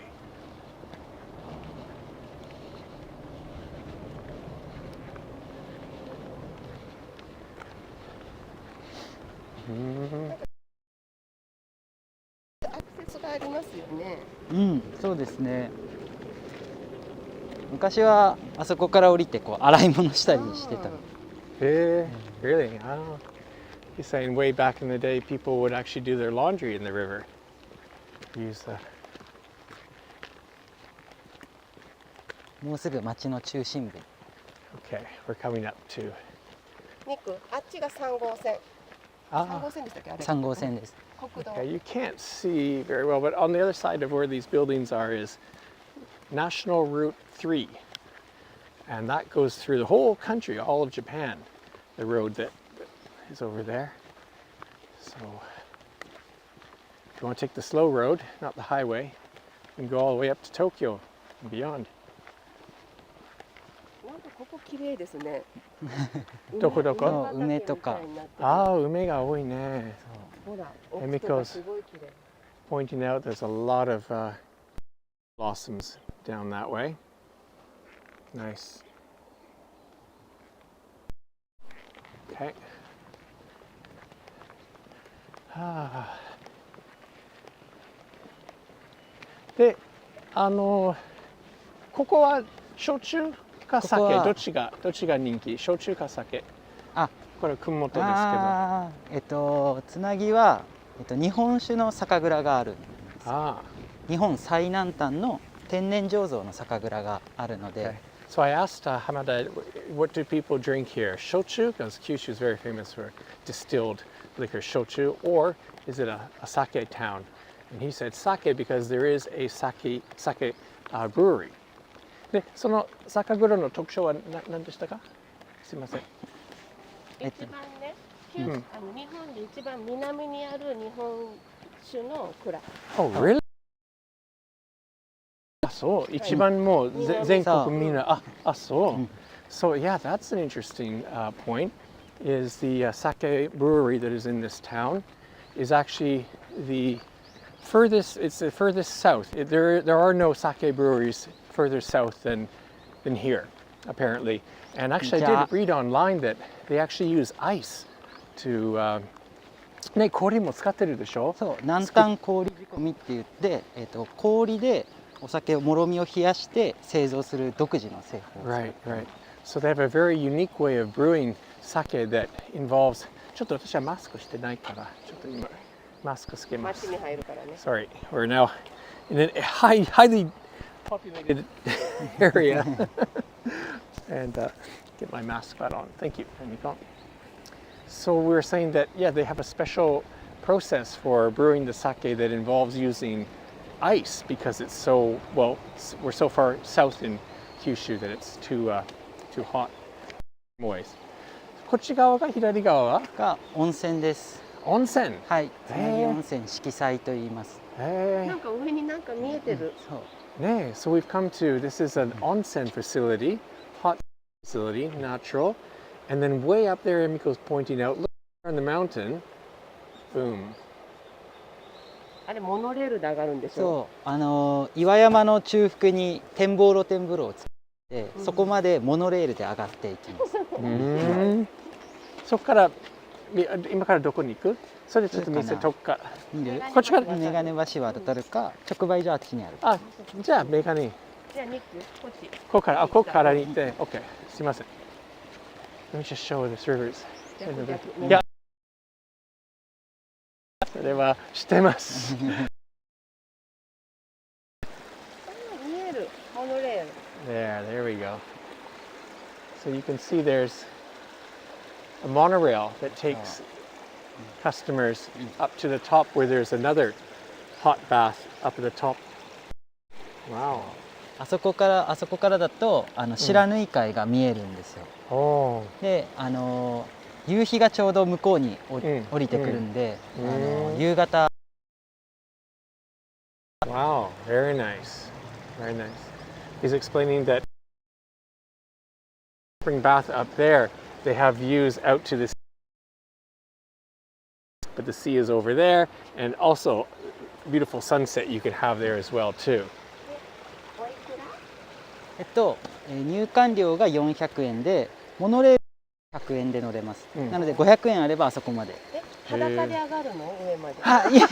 Mm-hmm. アクセスがありますよね。うん、そうですね。昔はあそこから降りてこう洗い物したりしてた。Yeah, really? Oh. He's saying way back in the day, people would actually do their laundry in the river. Use the. もうすぐ町の中心部。Okay, we're coming up to. ニク、あっちが3号線。3号線でしたっけあれ？ 3号線です。国道。Okay, you can't see very well, but on the other side of where these buildings are is National Route 3. And that goes through the whole country, all of Japan, the road that is over there. So if you want to take the slow road, not the highway, you can go all the way up to Tokyo and beyond. なんかここ綺麗ですね。どこどこ？梅とか。ああ、梅が多いね。ほら、 Emiko's すごい綺麗。pointing out there's a lot of blossoms down that way. Nice. Okay.で、ここは焼酎か酒、どっちが人気？焼酎か酒？あ、これ熊本ですけど。つなぎは、日本酒の酒蔵があるんです。日本最南端の天然醸造の酒蔵があるので。So I asked Hamada, what do people drink here? Shochu, because Kyushu is very famous for distilled liquor, shochu, or is it a sake town? And he said sake because there is a sake brewery. で、その酒蔵の特徴は何でしたか？すいません。一番ね、日本で一番南にある日本酒の蔵。Oh, really? そう、一番もう全国みんな、そう。So yeah, that's an interesting point. Is the sake brewery that is in this town is actually the furthest. It's the furthest south. There are no sake breweries further south than here, apparently. And actually, I did read online that they actually use ice to. ね、氷も使ってるでしょ？そう、南端氷仕込みって言って、氷でお酒をもろみを冷やして製造する独自の製法。Right, right. So they have a very unique way of brewing sake that involves. ちょっと私はマスクしてないから、ちょっと今マスクつけます。町に入るからね。Sorry, we're now in a highly populated area, and get my mask back on. Thank you, Emiko. So we were saying that they have a special process for brewing the sake that involves using ice because it's so we're so far south in Kyushu that it's too hot. Ways. こっち側が左側が温泉です。温泉。はい。つなぎ温泉色彩と言います。なんか上になんか見えてる。そう。ね、so we've come to this is an onsen facility, hot facility, natural, and then way up there, Emiko's pointing out, look on the mountain, boom. あれモノレールで上がるんでしそょ？う、岩山の中腹に展望露天風呂を作って、そこまでモノレールで上がっていきます。そこから今からどこに行く？それでちょっと見せとくから。こっちからメガネ橋を渡るか、直売所あっちにある。あ、じゃあメガネ。じゃあニックこっち。ここから行って、OK。すいません。Let me just show the servers. いや、それは知ってます。見えるモノレール。There we go. So you can see there's a monorail that takes customers up to the top where there's another hot bath up at the top. Wow. あそこからだと白縫海が見えるんですよ。で、夕日がちょうど向こうに降りてくるんで、夕方。Wow, very nice, very nice. He's explaining that spring bath up there, they have views out to the sea, but the sea is over there, and also beautiful sunset you could have there as well too. 入館料が400円で、モノレール100円で乗れます。なので500円あればあそこまで。裸で上がるの上まで。あ、いや。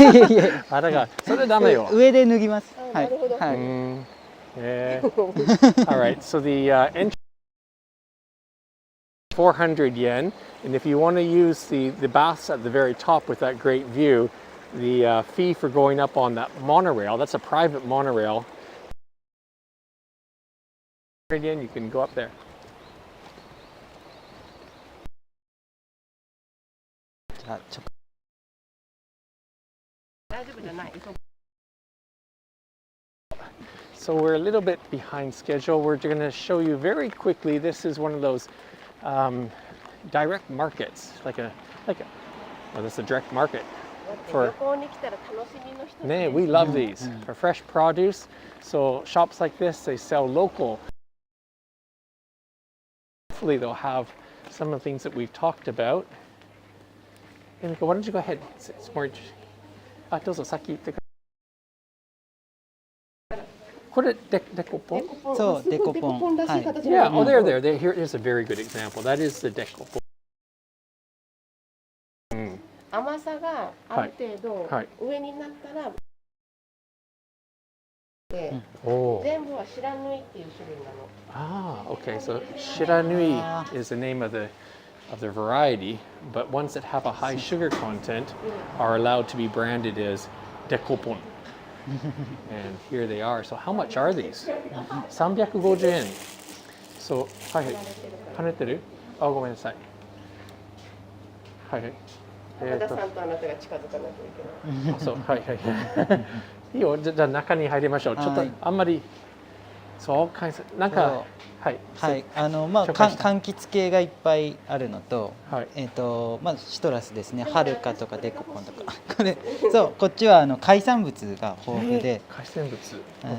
裸、それダメよ。上で脱ぎます。なるほど。はい。All right, so the entry 400 yen, and if you want to use the baths at the very top with that great view, the fee for going up on that monorail, that's a private monorail. 100 yen, you can go up there. 大丈夫じゃない。So we're a little bit behind schedule. We're going to show you very quickly. This is one of those direct markets, well, this is a direct market for. We love these for fresh produce. So shops like this, they sell local hopefully they'll have some of the things that we've talked about. Emiko, why don't you go ahead? It's more interesting. あ、どうぞ先言ってください。これデコポン？そう、デコポン。はい。Yeah, oh, there. Here's a very good example. That is the デコポン。甘さがある程度上になったら、全部は白縫いっていう種類なの。Ah, okay. So shiranui is the name of the variety, but ones that have a high sugar content are allowed to be branded as dekopon. And here they are. So how much are these? 350 yen. So, はいはい。跳ねてる？あ、ごめんなさい。はいはい。和田さんとあなたが近づかなきゃいけない。そう、はいはい。いいよ、じゃあ中に入りましょう。ちょっとあんまり、そう、なんか、はい。はい、まあ柑橘系がいっぱいあるのと、はい、まあシトラスですね、はるかとかデコポンとか、これ、そう、こっちは海産物が豊富で、海鮮物。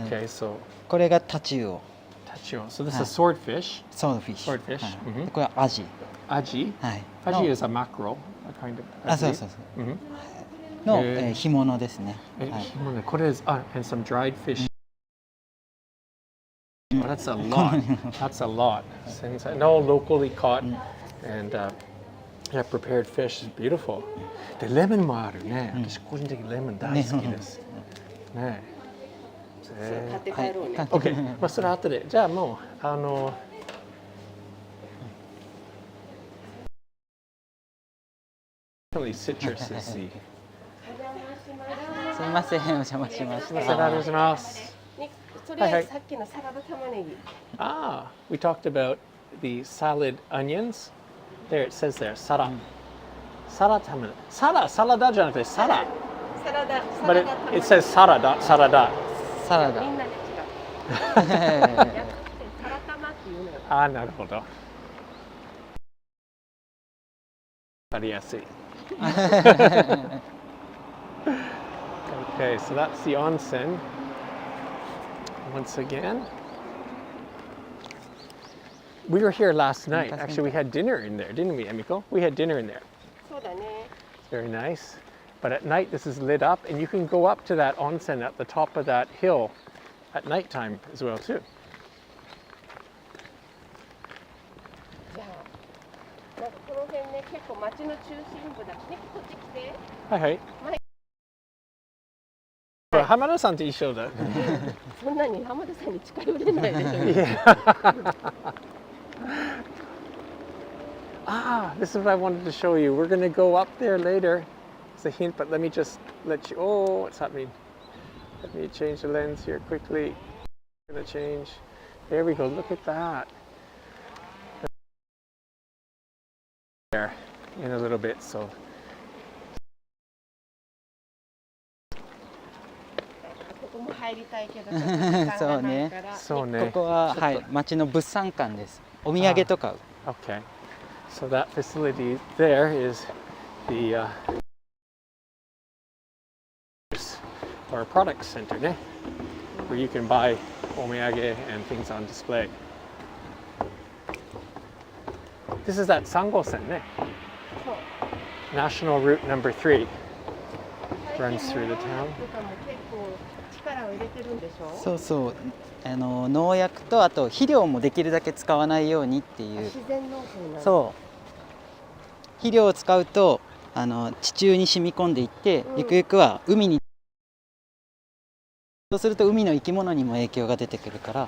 Okay, so これがタチウオ。タチウオ。So this is swordfish. Swordfish. Swordfish. これはアジ。アジ。はい。アジ is a mackerel, a kind of. あ、そうそうそう。の干物ですね。干物。これ is and some dried fish. Oh, that's a lot. That's a lot. And all locally caught and yeah, prepared fish is beautiful. で、レモンもあるね。私個人的にレモン大好きです。ね。買って帰ろうね。OK。まあそれ後で。じゃあもうcitrus is the. すみません、お邪魔しました。お邪魔します。それさっきのサラダ玉ねぎ。Ah, we talked about the salad onions. There it says there, sara. Sara tamane. Salada じゃなくてサラ。サラダ。But it says sarada. サラダ。みんなで違う。サラ玉っていうのよ。あ、なるほど。わかりやすい。Okay, so that's the onsen. Once again, we were here last night. Actually, we had dinner in there, didn't we, Emiko? We had dinner in there. そうだね。It's very nice. But at night, this is lit up, and you can go up to that onsen at the top of that hill at nighttime as well, too. じゃあ、なんかこの辺ね、結構町の中心部だ。ね、こっち来て。はいはい。浜田さんと一緒だ。そんなに浜田さんに近寄れないでしょ。Ah, this is what I wanted to show you. We're going to go up there later. It's a hint, but let me just let you. Oh, what's happening? Let me change the lens here quickly. I'm going to change. There we go. Look at that. There in a little bit. So. 入りたいけどちょっと時間がないから。そうね。ここははい町の物産館です。お土産とか。Okay. So that facility there is the or product center, ne? Where you can buy omiyage and things on display. This is that Sango-sen, ne? National Route number 3 runs through the town. そうそう、農薬とあと肥料もできるだけ使わないようにっていう。自然農法なんだ。そう。肥料を使うと地中に染み込んでいって、ゆくゆくは海に。そうすると海の生き物にも影響が出てくるから。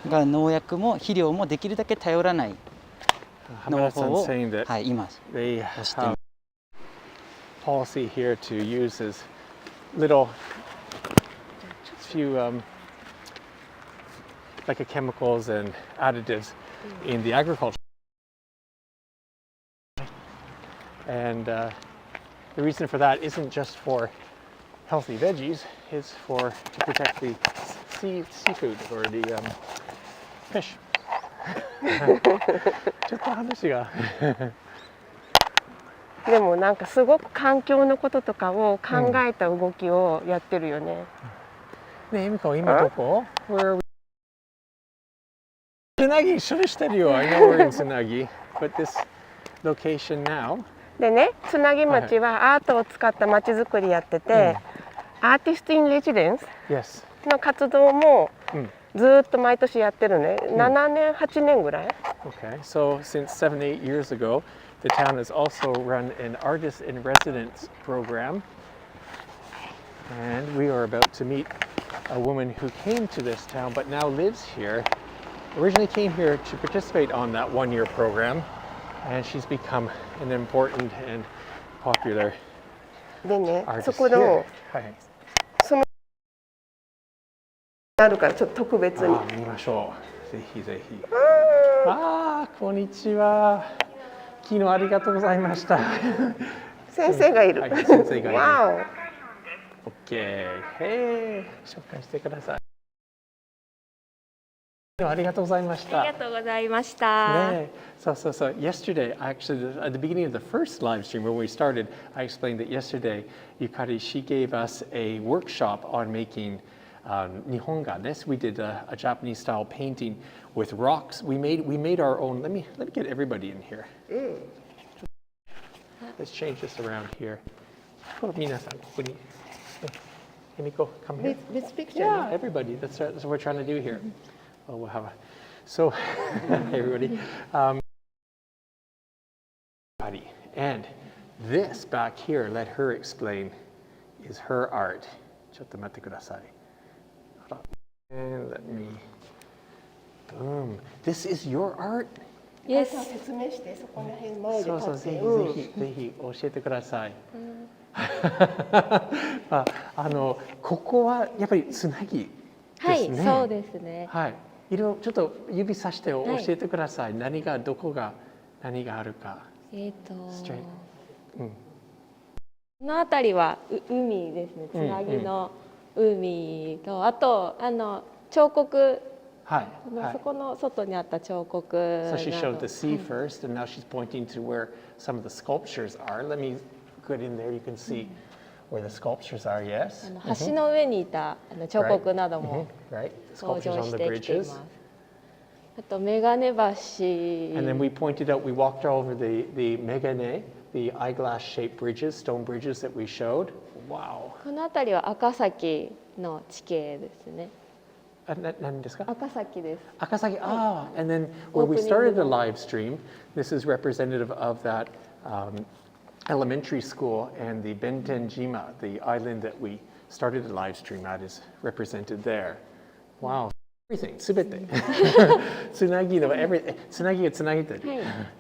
が農薬も肥料もできるだけ頼らない農法を、はい、今推しています。Policy here to use as little few like chemicals and additives in the agriculture, and the reason for that isn't just for healthy veggies; it's to protect the seafood or the fish. ちょっと話が。でもなんかすごく環境のこととかを考えた動きをやってるよね。ねえ、みこ、今どこ？ Tsunagi 一緒にしてるよ。I know we're in Tsunagi, but this location now. でね、津奈木町はアートを使った町づくりやってて、アーティスト・イン・レジデンス Yes. の活動もずーっと毎年やってるね。7年、8年ぐらい。Okay, so since 7-8 years ago, the town has also run an artist in residence program. And we are about to meet a woman who came to this town but now lives here. Originally came here to participate on that one-year program, and she's become an important and popular でね、そ artist この here. はい。そのあるからちょっと特別に。見ましょう。ぜひぜひ。こんにちは。昨日ありがとうございました。先生がいる。はい、先生がいる。わOK。へ紹介してください。ありがとうございました。ありがとうございました。So yesterday, actually, at the beginning of the first live stream when we started, I explained that yesterday, Yukari, she gave us a workshop on making Nihonga. We did a Japanese style painting with rocks. We made our own. Let me get everybody in here. Let's change this around here. 皆さんここに。Himiko, come here. This picture. Yeah, everybody. That's what we're trying to do here. Oh, we'll have so everybody. And this back here, let her explain, is her art. ちょっと待ってください。And let me. Boom. This is your art? Yes. 説明してそこら辺前でそうぜひ教えてください。ここはやっぱりつなぎですね。はい、そうですね。はい。いろいろちょっと指さして教えてください。何がどこが何があるか。この辺りは海ですね。つなぎの海と、あと彫刻。はい。そこの外にあった彫刻。So she showed the sea first, and now she's pointing to where some of the sculptures are. Let me get in there. You can see where the sculptures are. Yes. 橋の上にいた彫刻なども Right. 登 Sculptures 場 on し the てきていま bridges. す。あとメガネ橋。And then we pointed out, we walked over the megane, the eyeglass-shaped bridges, stone bridges that we showed. Wow. この辺りは赤崎の地形ですね。何ですか？赤崎です。Akasaki. And then where we started the live stream, this is representative of that elementary school, and the Bentenjima, the island that we started the live stream at, is represented there. Wow. Everything, すべて。つなぎのつなぎがつなげてる。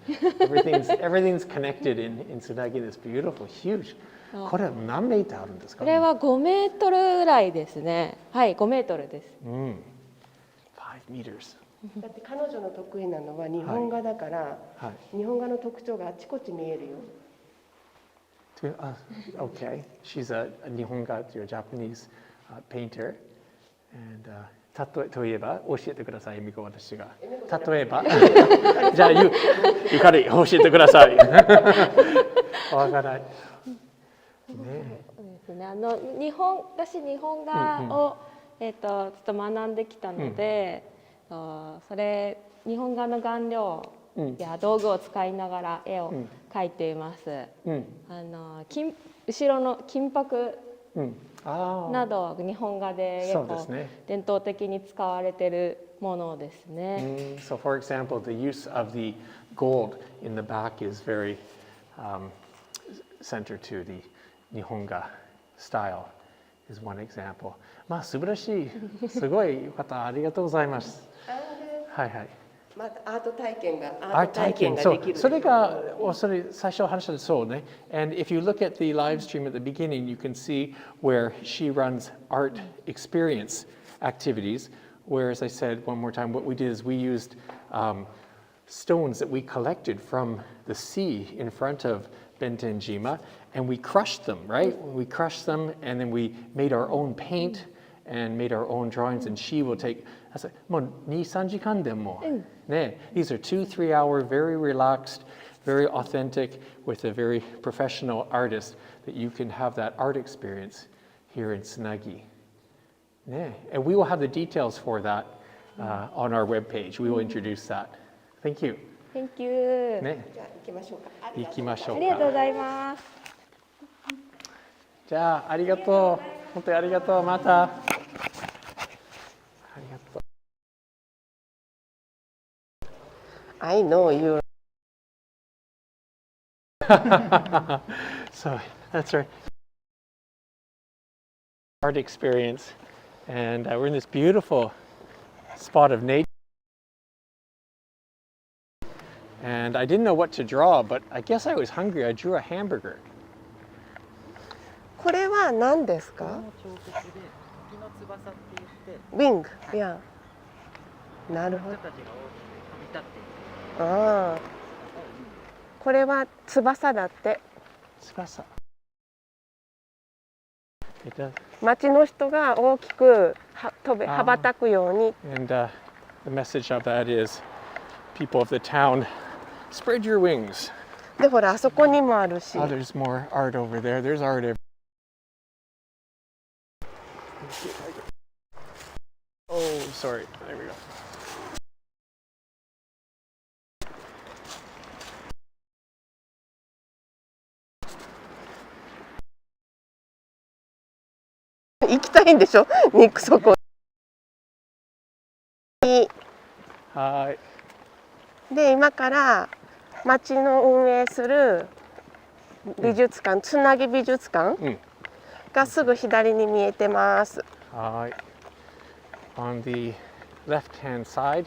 Everything's connected in Tsunagi. This beautiful, huge. これは何メーターあるんですか？これは5メートルぐらいですね。はい、5メートルです。5 meters。だって彼女の得意なのは日本画だから、日本画の特徴があちこち見えるよ。Okay. She's a Nihonga, a Japanese painter. And 例えば教えてください、みこ私が。例えばじゃあゆかり教えてください。わからない。そうですね。私日本画をちょっと学んできたので、日本画の顔料や道具を使いながら絵を描いています。後ろの金箔など日本画で伝統的に使われているものですね。So for example, the use of the gold in the back is very center to the Nihonga style is one example. まあ素晴らしい、すごいよかった、ありがとうございます。はいはい。またアート体験ができる。それが最初話したそうね。And if you look at the live stream at the beginning, you can see where she runs art experience activities. Where, as I said one more time, what we did is we used stones that we collected from the sea in front of Bentenjima, and we crushed them, right? We crushed them, and then we made our own paint and made our own drawings, and she will take, I said, もう2、3時間でもね、these are 2-3 hour, very relaxed, very authentic, with a very professional artist, that you can have that art experience here in Tsunagi. And we will have the details for that on our webpage. We will introduce that. Thank you. Thank you. ね、じゃあ行きましょうか。行きましょうか。ありがとうございます。じゃあ、ありがとう。本当にありがとう。また。ありがとう。I know you. So that's right. Art experience, and we're in this beautiful spot of nature. And I didn't know what to draw, but I guess I was hungry. I drew a hamburger. これは何ですか？彫刻で時の翼って言って、ウィング。いや。なるほど。人たちが大きく飛び立っている。ああ。これは翼だって。翼。町の人が大きく羽ばたくように。And the message of that is, people of the town, spread your wings. でほらあそこにもあるし。Oh, there's more art over there. There's art everywhere. Oh, sorry. There we go.「行きたいんでしょ？肉そこ。はい。で今から町の運営する美術館、つなぎ美術館がすぐ左に見えてます。はい。On the left-hand side,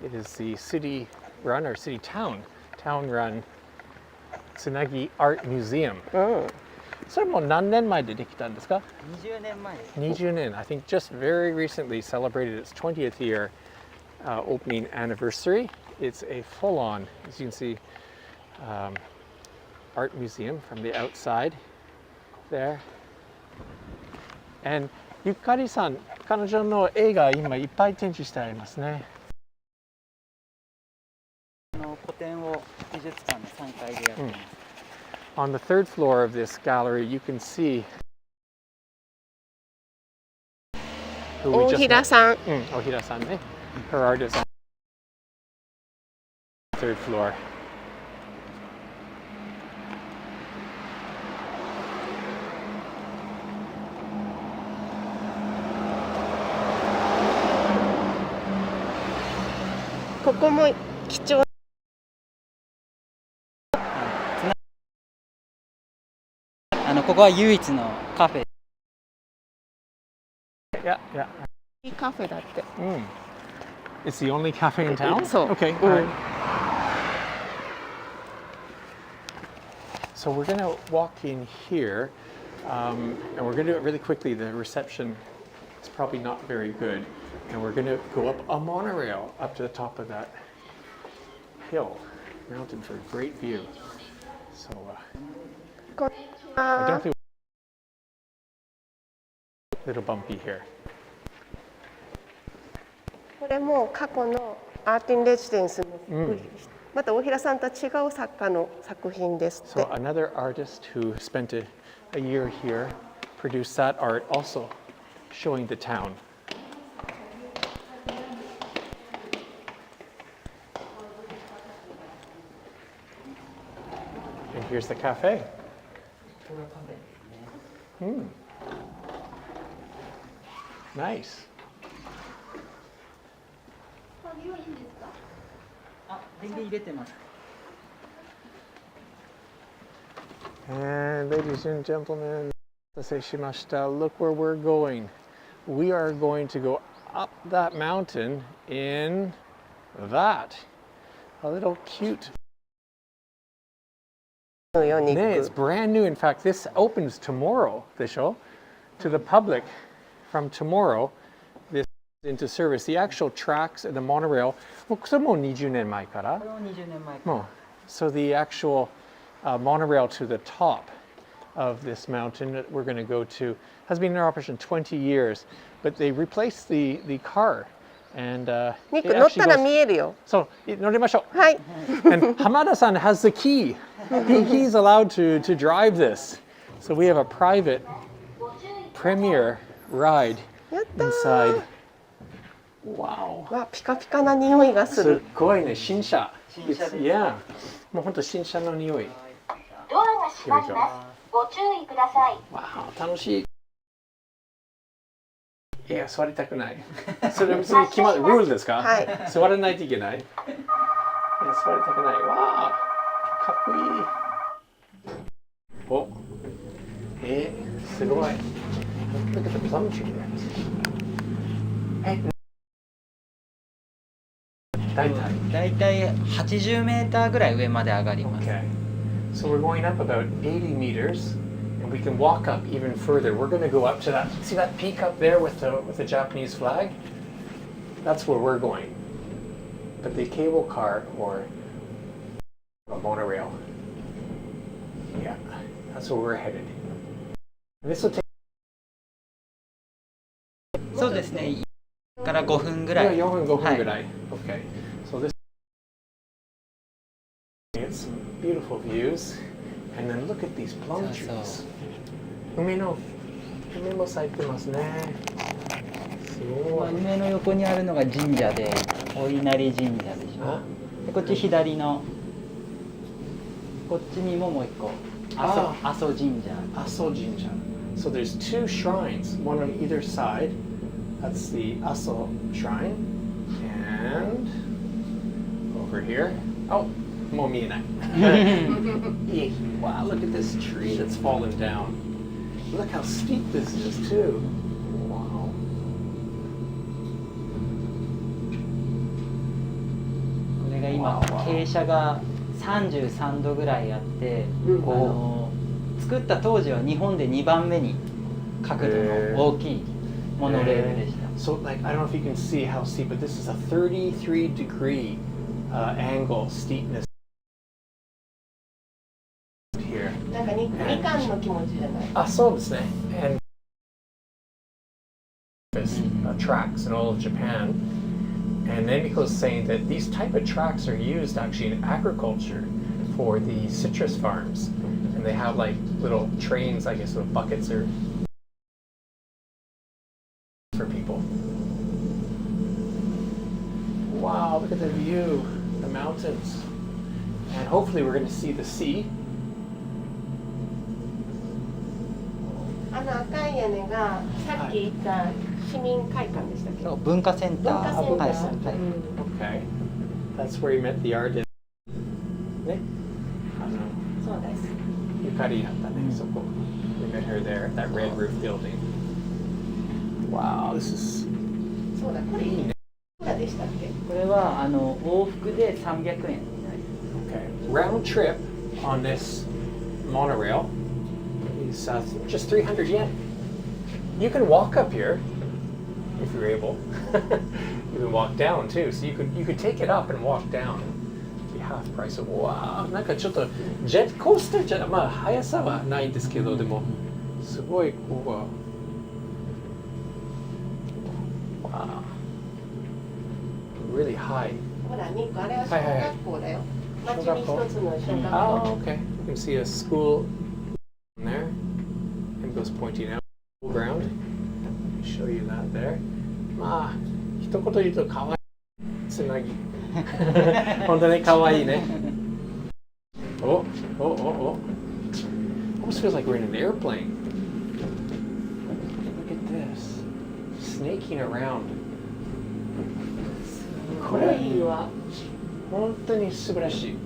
it is the city-run or town-run Tsunagi Art Museum. それも何年前でできたんですか20年前。20年. I think just very recently celebrated its 20th year opening anniversary. It's a full-on, as you can see, art museum from the outside there. And ゆかりさん、彼女の絵が今いっぱい展示してありますね。個展を美術館の3階でやってます。On the third floor of this gallery, you can see who we 大 just 平 met. さん。大平さんね。Her art is on the third floor. ここも貴重。ここは唯一のカフェ。Yeah, yeah. いいカフェだって。It's the only cafe in town? そう。Okay, all right. So we're going to walk in here, and we're going to do it really quickly. The reception is probably not very good. And we're going to go up a monorail up to the top of that mountain for a great view. So I don't think a little bumpy here. これも過去のアーティンレジデンスの、また大平さんとは違う作家の作品ですって。So another artist who spent a year here produced that art also showing the town. And here's the cafe. Nice. 電源入れてます。 And ladies and gentlemen, look where we're going. We are going to go up that mountain in that. A little cute. It's brand new. In fact, this opens tomorrow, the show, to the public from tomorrow. This into service. The actual tracks and the monorail. それも20年前から。これも20年前。So the actual monorail to the top of this mountain that we're going to go to has been in operation 20 years, but they replaced the car. And ニック乗ったら見えるよ。そう、乗りましょう。はい。And Hamada-san has the key. He's allowed to drive this. So we have a private premiere ride inside Wow. わ、ピカピカな匂いがすすっる。ごいね、新車。新車です。Yeah. もう本当新車の匂い。ドアが閉まります。ご注意ください。Wow, 楽しい。いや、座りたくない。それ決まるルールですか？はい。座らないといけない。いや、座りたくない。わあ、かっこいい。お、すごい。Look at the plum tree there. だいたい80メーターぐらい上まで上がります。Okay. So we're going up about 80 meters, and we can walk up even further. We're going to go up to that. See that peak up there with the Japanese flag? That's where we're going. But the cable car or a monorail. Yeah, that's where we're headed. And this will take. そうですね。から5分ぐらい。4分5分ぐらい。はい。Okay. So this. It's some beautiful views, and then look at these plum trees. 梅も咲いてますね。すごい。梅の横にあるのが神社で、お稲荷神社でしょ。でこっち左の、こっちにももう一個、阿蘇神社。阿蘇神社。So there's two shrines, one on either side. That's the Aso shrine, and over here. Oh. もう見えない。Wow, look at this tree that's fallen down. Look how steep this is too. Wow. これが今傾斜が33度ぐらいあって、作った当時は日本で2番目に角度の大きいモノレールでした。So like I don't know if you can see how steep, but this is a 33-degree angle steepness. なんかみかんの気持ちじゃない。あ、そうですね。And tracks in all of Japan. And Namiko is saying that these type of tracks are used actually in agriculture for the citrus farms. And they have like little trains, I guess, little buckets or for people. Wow, look at the view, the mountains. And hopefully we're going to see the sea. あの赤い屋根がさっき言った市民会館でしたっけ？文化センター。文化センター。はい。Okay. That's where you met the artist. ね。そうです。ゆかりだったね、そこ。We met her there, that red roof building. Wow, this is. そうだ、これいいね。いくらでしたっけ？これは往復で300円になります。Okay. Round trip on this monorail is just 300 yen. You can walk up here if you're able. You can walk down too, so you could take it up and walk down. Be half price. Wow, なんかちょっとジェットコースターじゃまあ速さはないんですけど、でもすごいここは。Wow. Really high. ほら、ニック、あれは小学校だよ。町に一つの小学校。Oh, okay. You can see a school there. And goes pointing out. Ground. Let me show you that there. まあ、一言で言うと可愛い。つなぎ。本当に可愛いね。Oh. Almost feels like we're in an airplane. Look at this. Snaking around. これいいわ。本当に素晴らしい。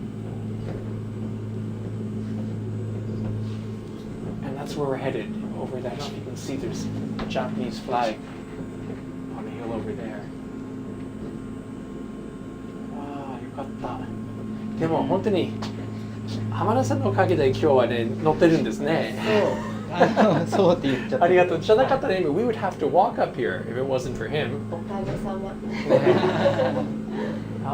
And that's where we're headed. Over that, you can see there's a Japanese flag on the hill over there. わあ、よかった。でも本当に浜田さんのおかげで今日はね乗ってるんですね。そうって言っちゃった。ありがとう。じゃなかったら、we would have to walk up here if it wasn't for him. おかげさま。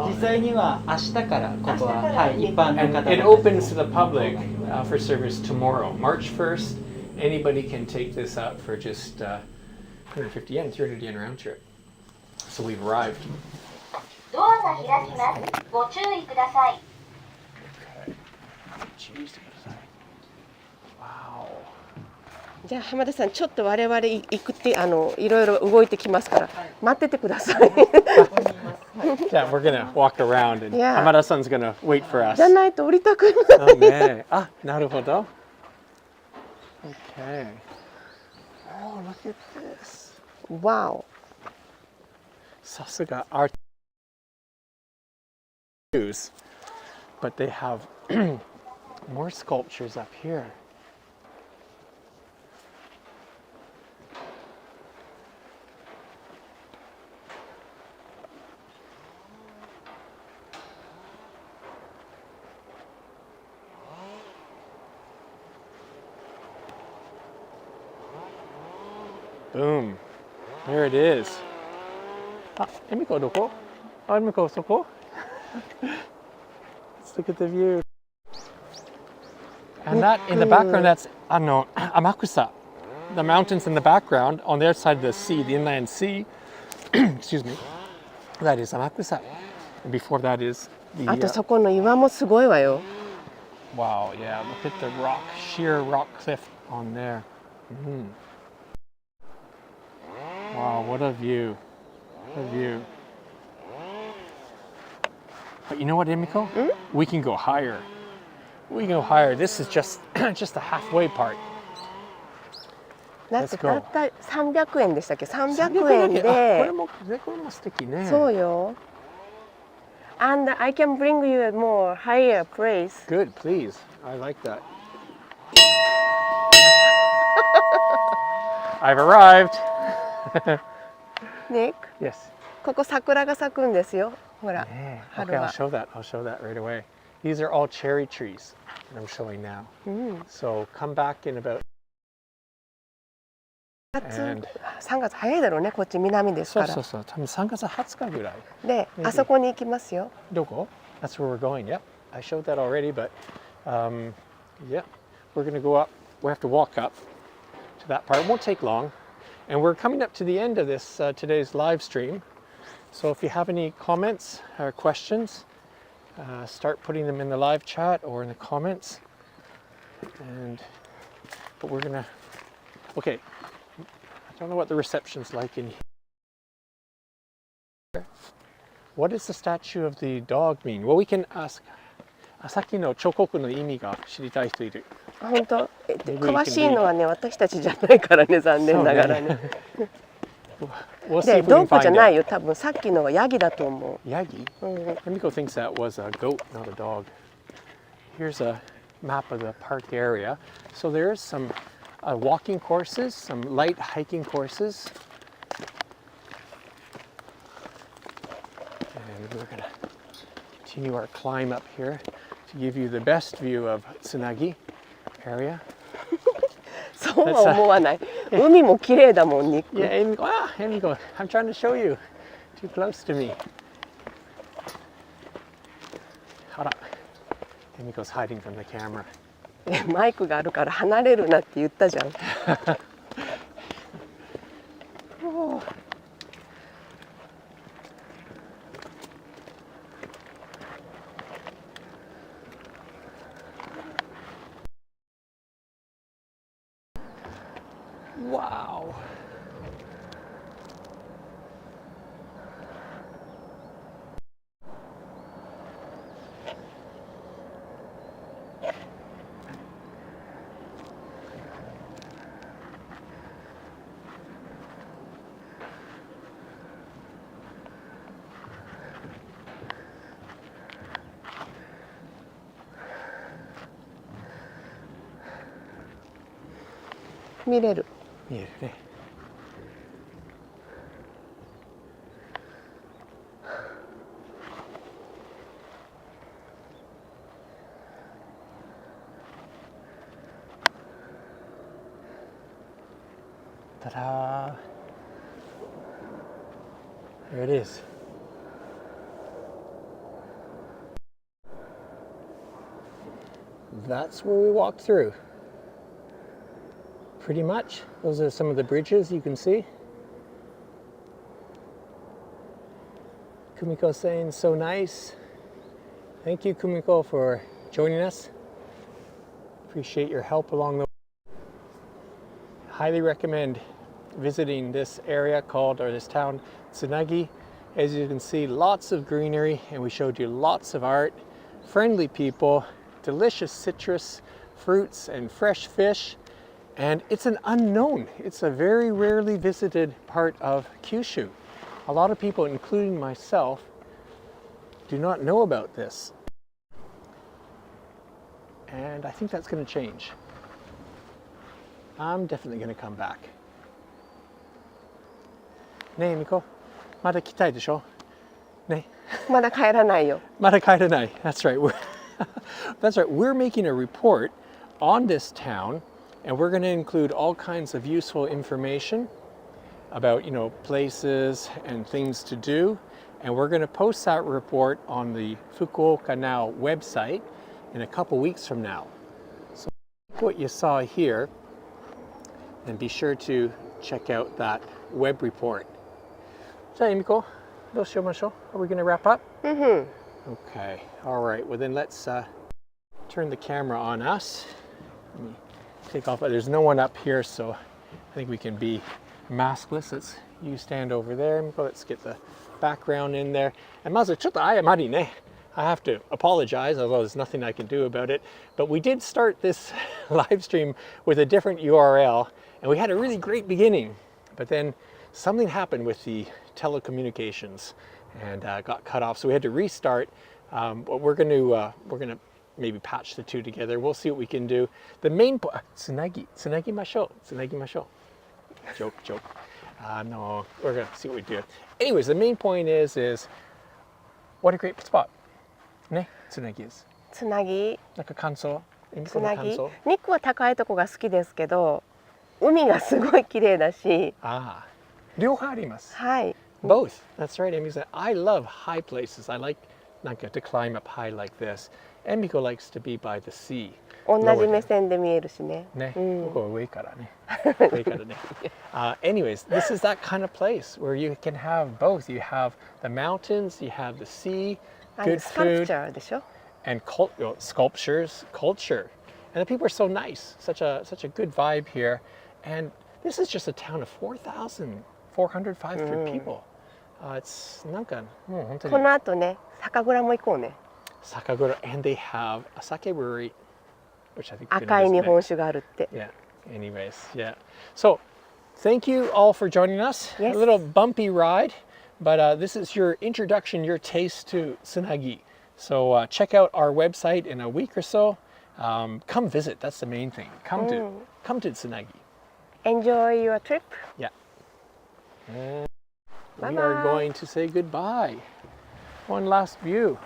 実際には明日からここは、はい、一般の方 And it opens to the public for service tomorrow, March 1st. Anybody can take this up for just 150 yen, 300 yen round trip. So we've arrived. ドアが開きます。ご注意ください。Okay. Cheese to go aside. Wow. じゃあ浜田さん、ちょっと我々行くっていろいろ動いてきますから、待っててください。Yeah, we're gonna walk around and Yeah. Hamada-san's gonna wait for us. じゃないと降りたくない。そうね。あ、なるほど。Okay. Oh, look at this. Wow. さすが art shoes, but they have more sculptures up here. Boom. There it is. あ、エミコどこ？あ、エミコそこ？ Let's look at the view. And that in the background, that's Amakusa. The mountains in the background on their side of the sea, the inland sea. Excuse me. That is Amakusa. And before that is あ the とそこの岩もすごいわよ。 wow, yeah, look at the rock, sheer rock cliff on there. Wow, what a view. What a view. But you know what, Emiko? We can go higher. We can go higher. This is just just the halfway part. だって Let's た go. った300円でしたっけ？300 300円あ、これで。も素敵ね。そうよ。And I can bring you a more higher place. Good, please. I like that. I've arrived. Nick, Yes. ここ桜が咲くんですよ。ほら、 Okay, 春 I'll は。 show that. I'll show that right away. These are all cherry trees that I'm showing now. So come back in about 3月早いだろうね、こっち南ですから。そう多分3月20日ぐらい。で、あそこに行きますよ。どこ? That's where we're going. Yep. I showed that already, but yeah, we're going to go up. We have to walk up to that part. It won't take long. And we're coming up to the end of this today's live stream. So if you have any comments or questions, start putting them in the live chat or in the comments. But we're gonna. Okay. I don't know what the reception's like in here. What does the statue of the dog mean? Well, we can ask. さっきの彫刻の意味が知りたい人いる。本当、詳しいのはね、私たちじゃないからね、残念ながらね。We'll see で、 if we ド can ンコじゃ find ない it. よ、多分さっきのはヤギだと思う。 Yagi? Emiko thinks that was a goat, not a dog. Here's a map of the park area. So there's some walking courses, some light hiking courses. And we're going to continue our climb up here to give you the best view of Tsunagi area. そうは思わない。海も綺麗だもん、ニック。 Yeah, Emiko, I'm trying to show you. Too close to me. Hara. Emiko's hiding from the camera. マイクがあるから離れるなって言ったじゃん。Wow. "見れる。見えるね。Ta-da! There it is. That's where we walked through. Pretty much. Those are some of the bridges you can see. Kumiko saying so nice. Thank you, Kumiko, for joining us. Appreciate your help along the way. highly recommend visiting this area called, or this town, Tsunagi. As you can see, lots of greenery, and we showed you lots of art, friendly people, delicious citrus fruits and fresh fish, and it's an unknown. It's a very rarely visited part of Kyushu. A lot of people, including myself, do not know about this. And I think that's going to change. I'm definitely going to come back. ねえ、ミコ、まだ来たいでしょ？ね。まだ帰らないよ。まだ帰らない。That's right. That's right. We're making a report on this town, and we're going to include all kinds of useful information about, places and things to do. And we're going to post that report on the Fukuoka Now website in a couple weeks from now. So what you saw here, and be sure to check out that web report. じゃあ、エミコ、どうしましょう? Are we going to wrap up? Mm-hmm. Okay. All right. Well, then let's turn the camera on us. Let me take off. There's no one up here, so I think we can be maskless. You stand over there. Let's get the background in there. And Mazu, ちょっと謝りね. I have to apologize, although there's nothing I can do about it. But we did start this live stream with a different URL, and we had a really great beginning. But then something happened with the telecommunications and got cut off, so we had to restart. But we're gonna maybe patch the two together. We'll see what we can do. The main point, tsunagi masho. Joke. No, we're gonna see what we do. Anyways, the main point is what a great spot. ね、Tsunagi is. つなぎ。なんか感想？つなぎ。肉は高いとこが好きですけど、海がすごい綺麗だし。ああ、両方あります。はい。Both. That's right. Amy said, I love high places. I like to climb up high like this. Emiko likes to be by the sea. 同じ目線で見えるしね。ね、僕は上からね。上からね。Anyways, this is that kind of place where you can have both. You have the mountains, you have the sea, good food, and sculptures, culture. And the people are so nice. Such a good vibe here. And this is just a town of 4,500 people. It's なんかもう本当に。この後ね、酒蔵も行こうね。酒蔵 and they have a sake brewery, which I think 赤い日本酒があるって。Yeah. Anyways, yeah. So, thank you all for joining us. Yes. A little bumpy ride, but this is your introduction, your taste to Tsunagi. So check out our website in a week or so. Come visit. That's the main thing. Come to Tsunagi. Enjoy your trip. Yeah. And Bye we are bye. going to say goodbye. One last view.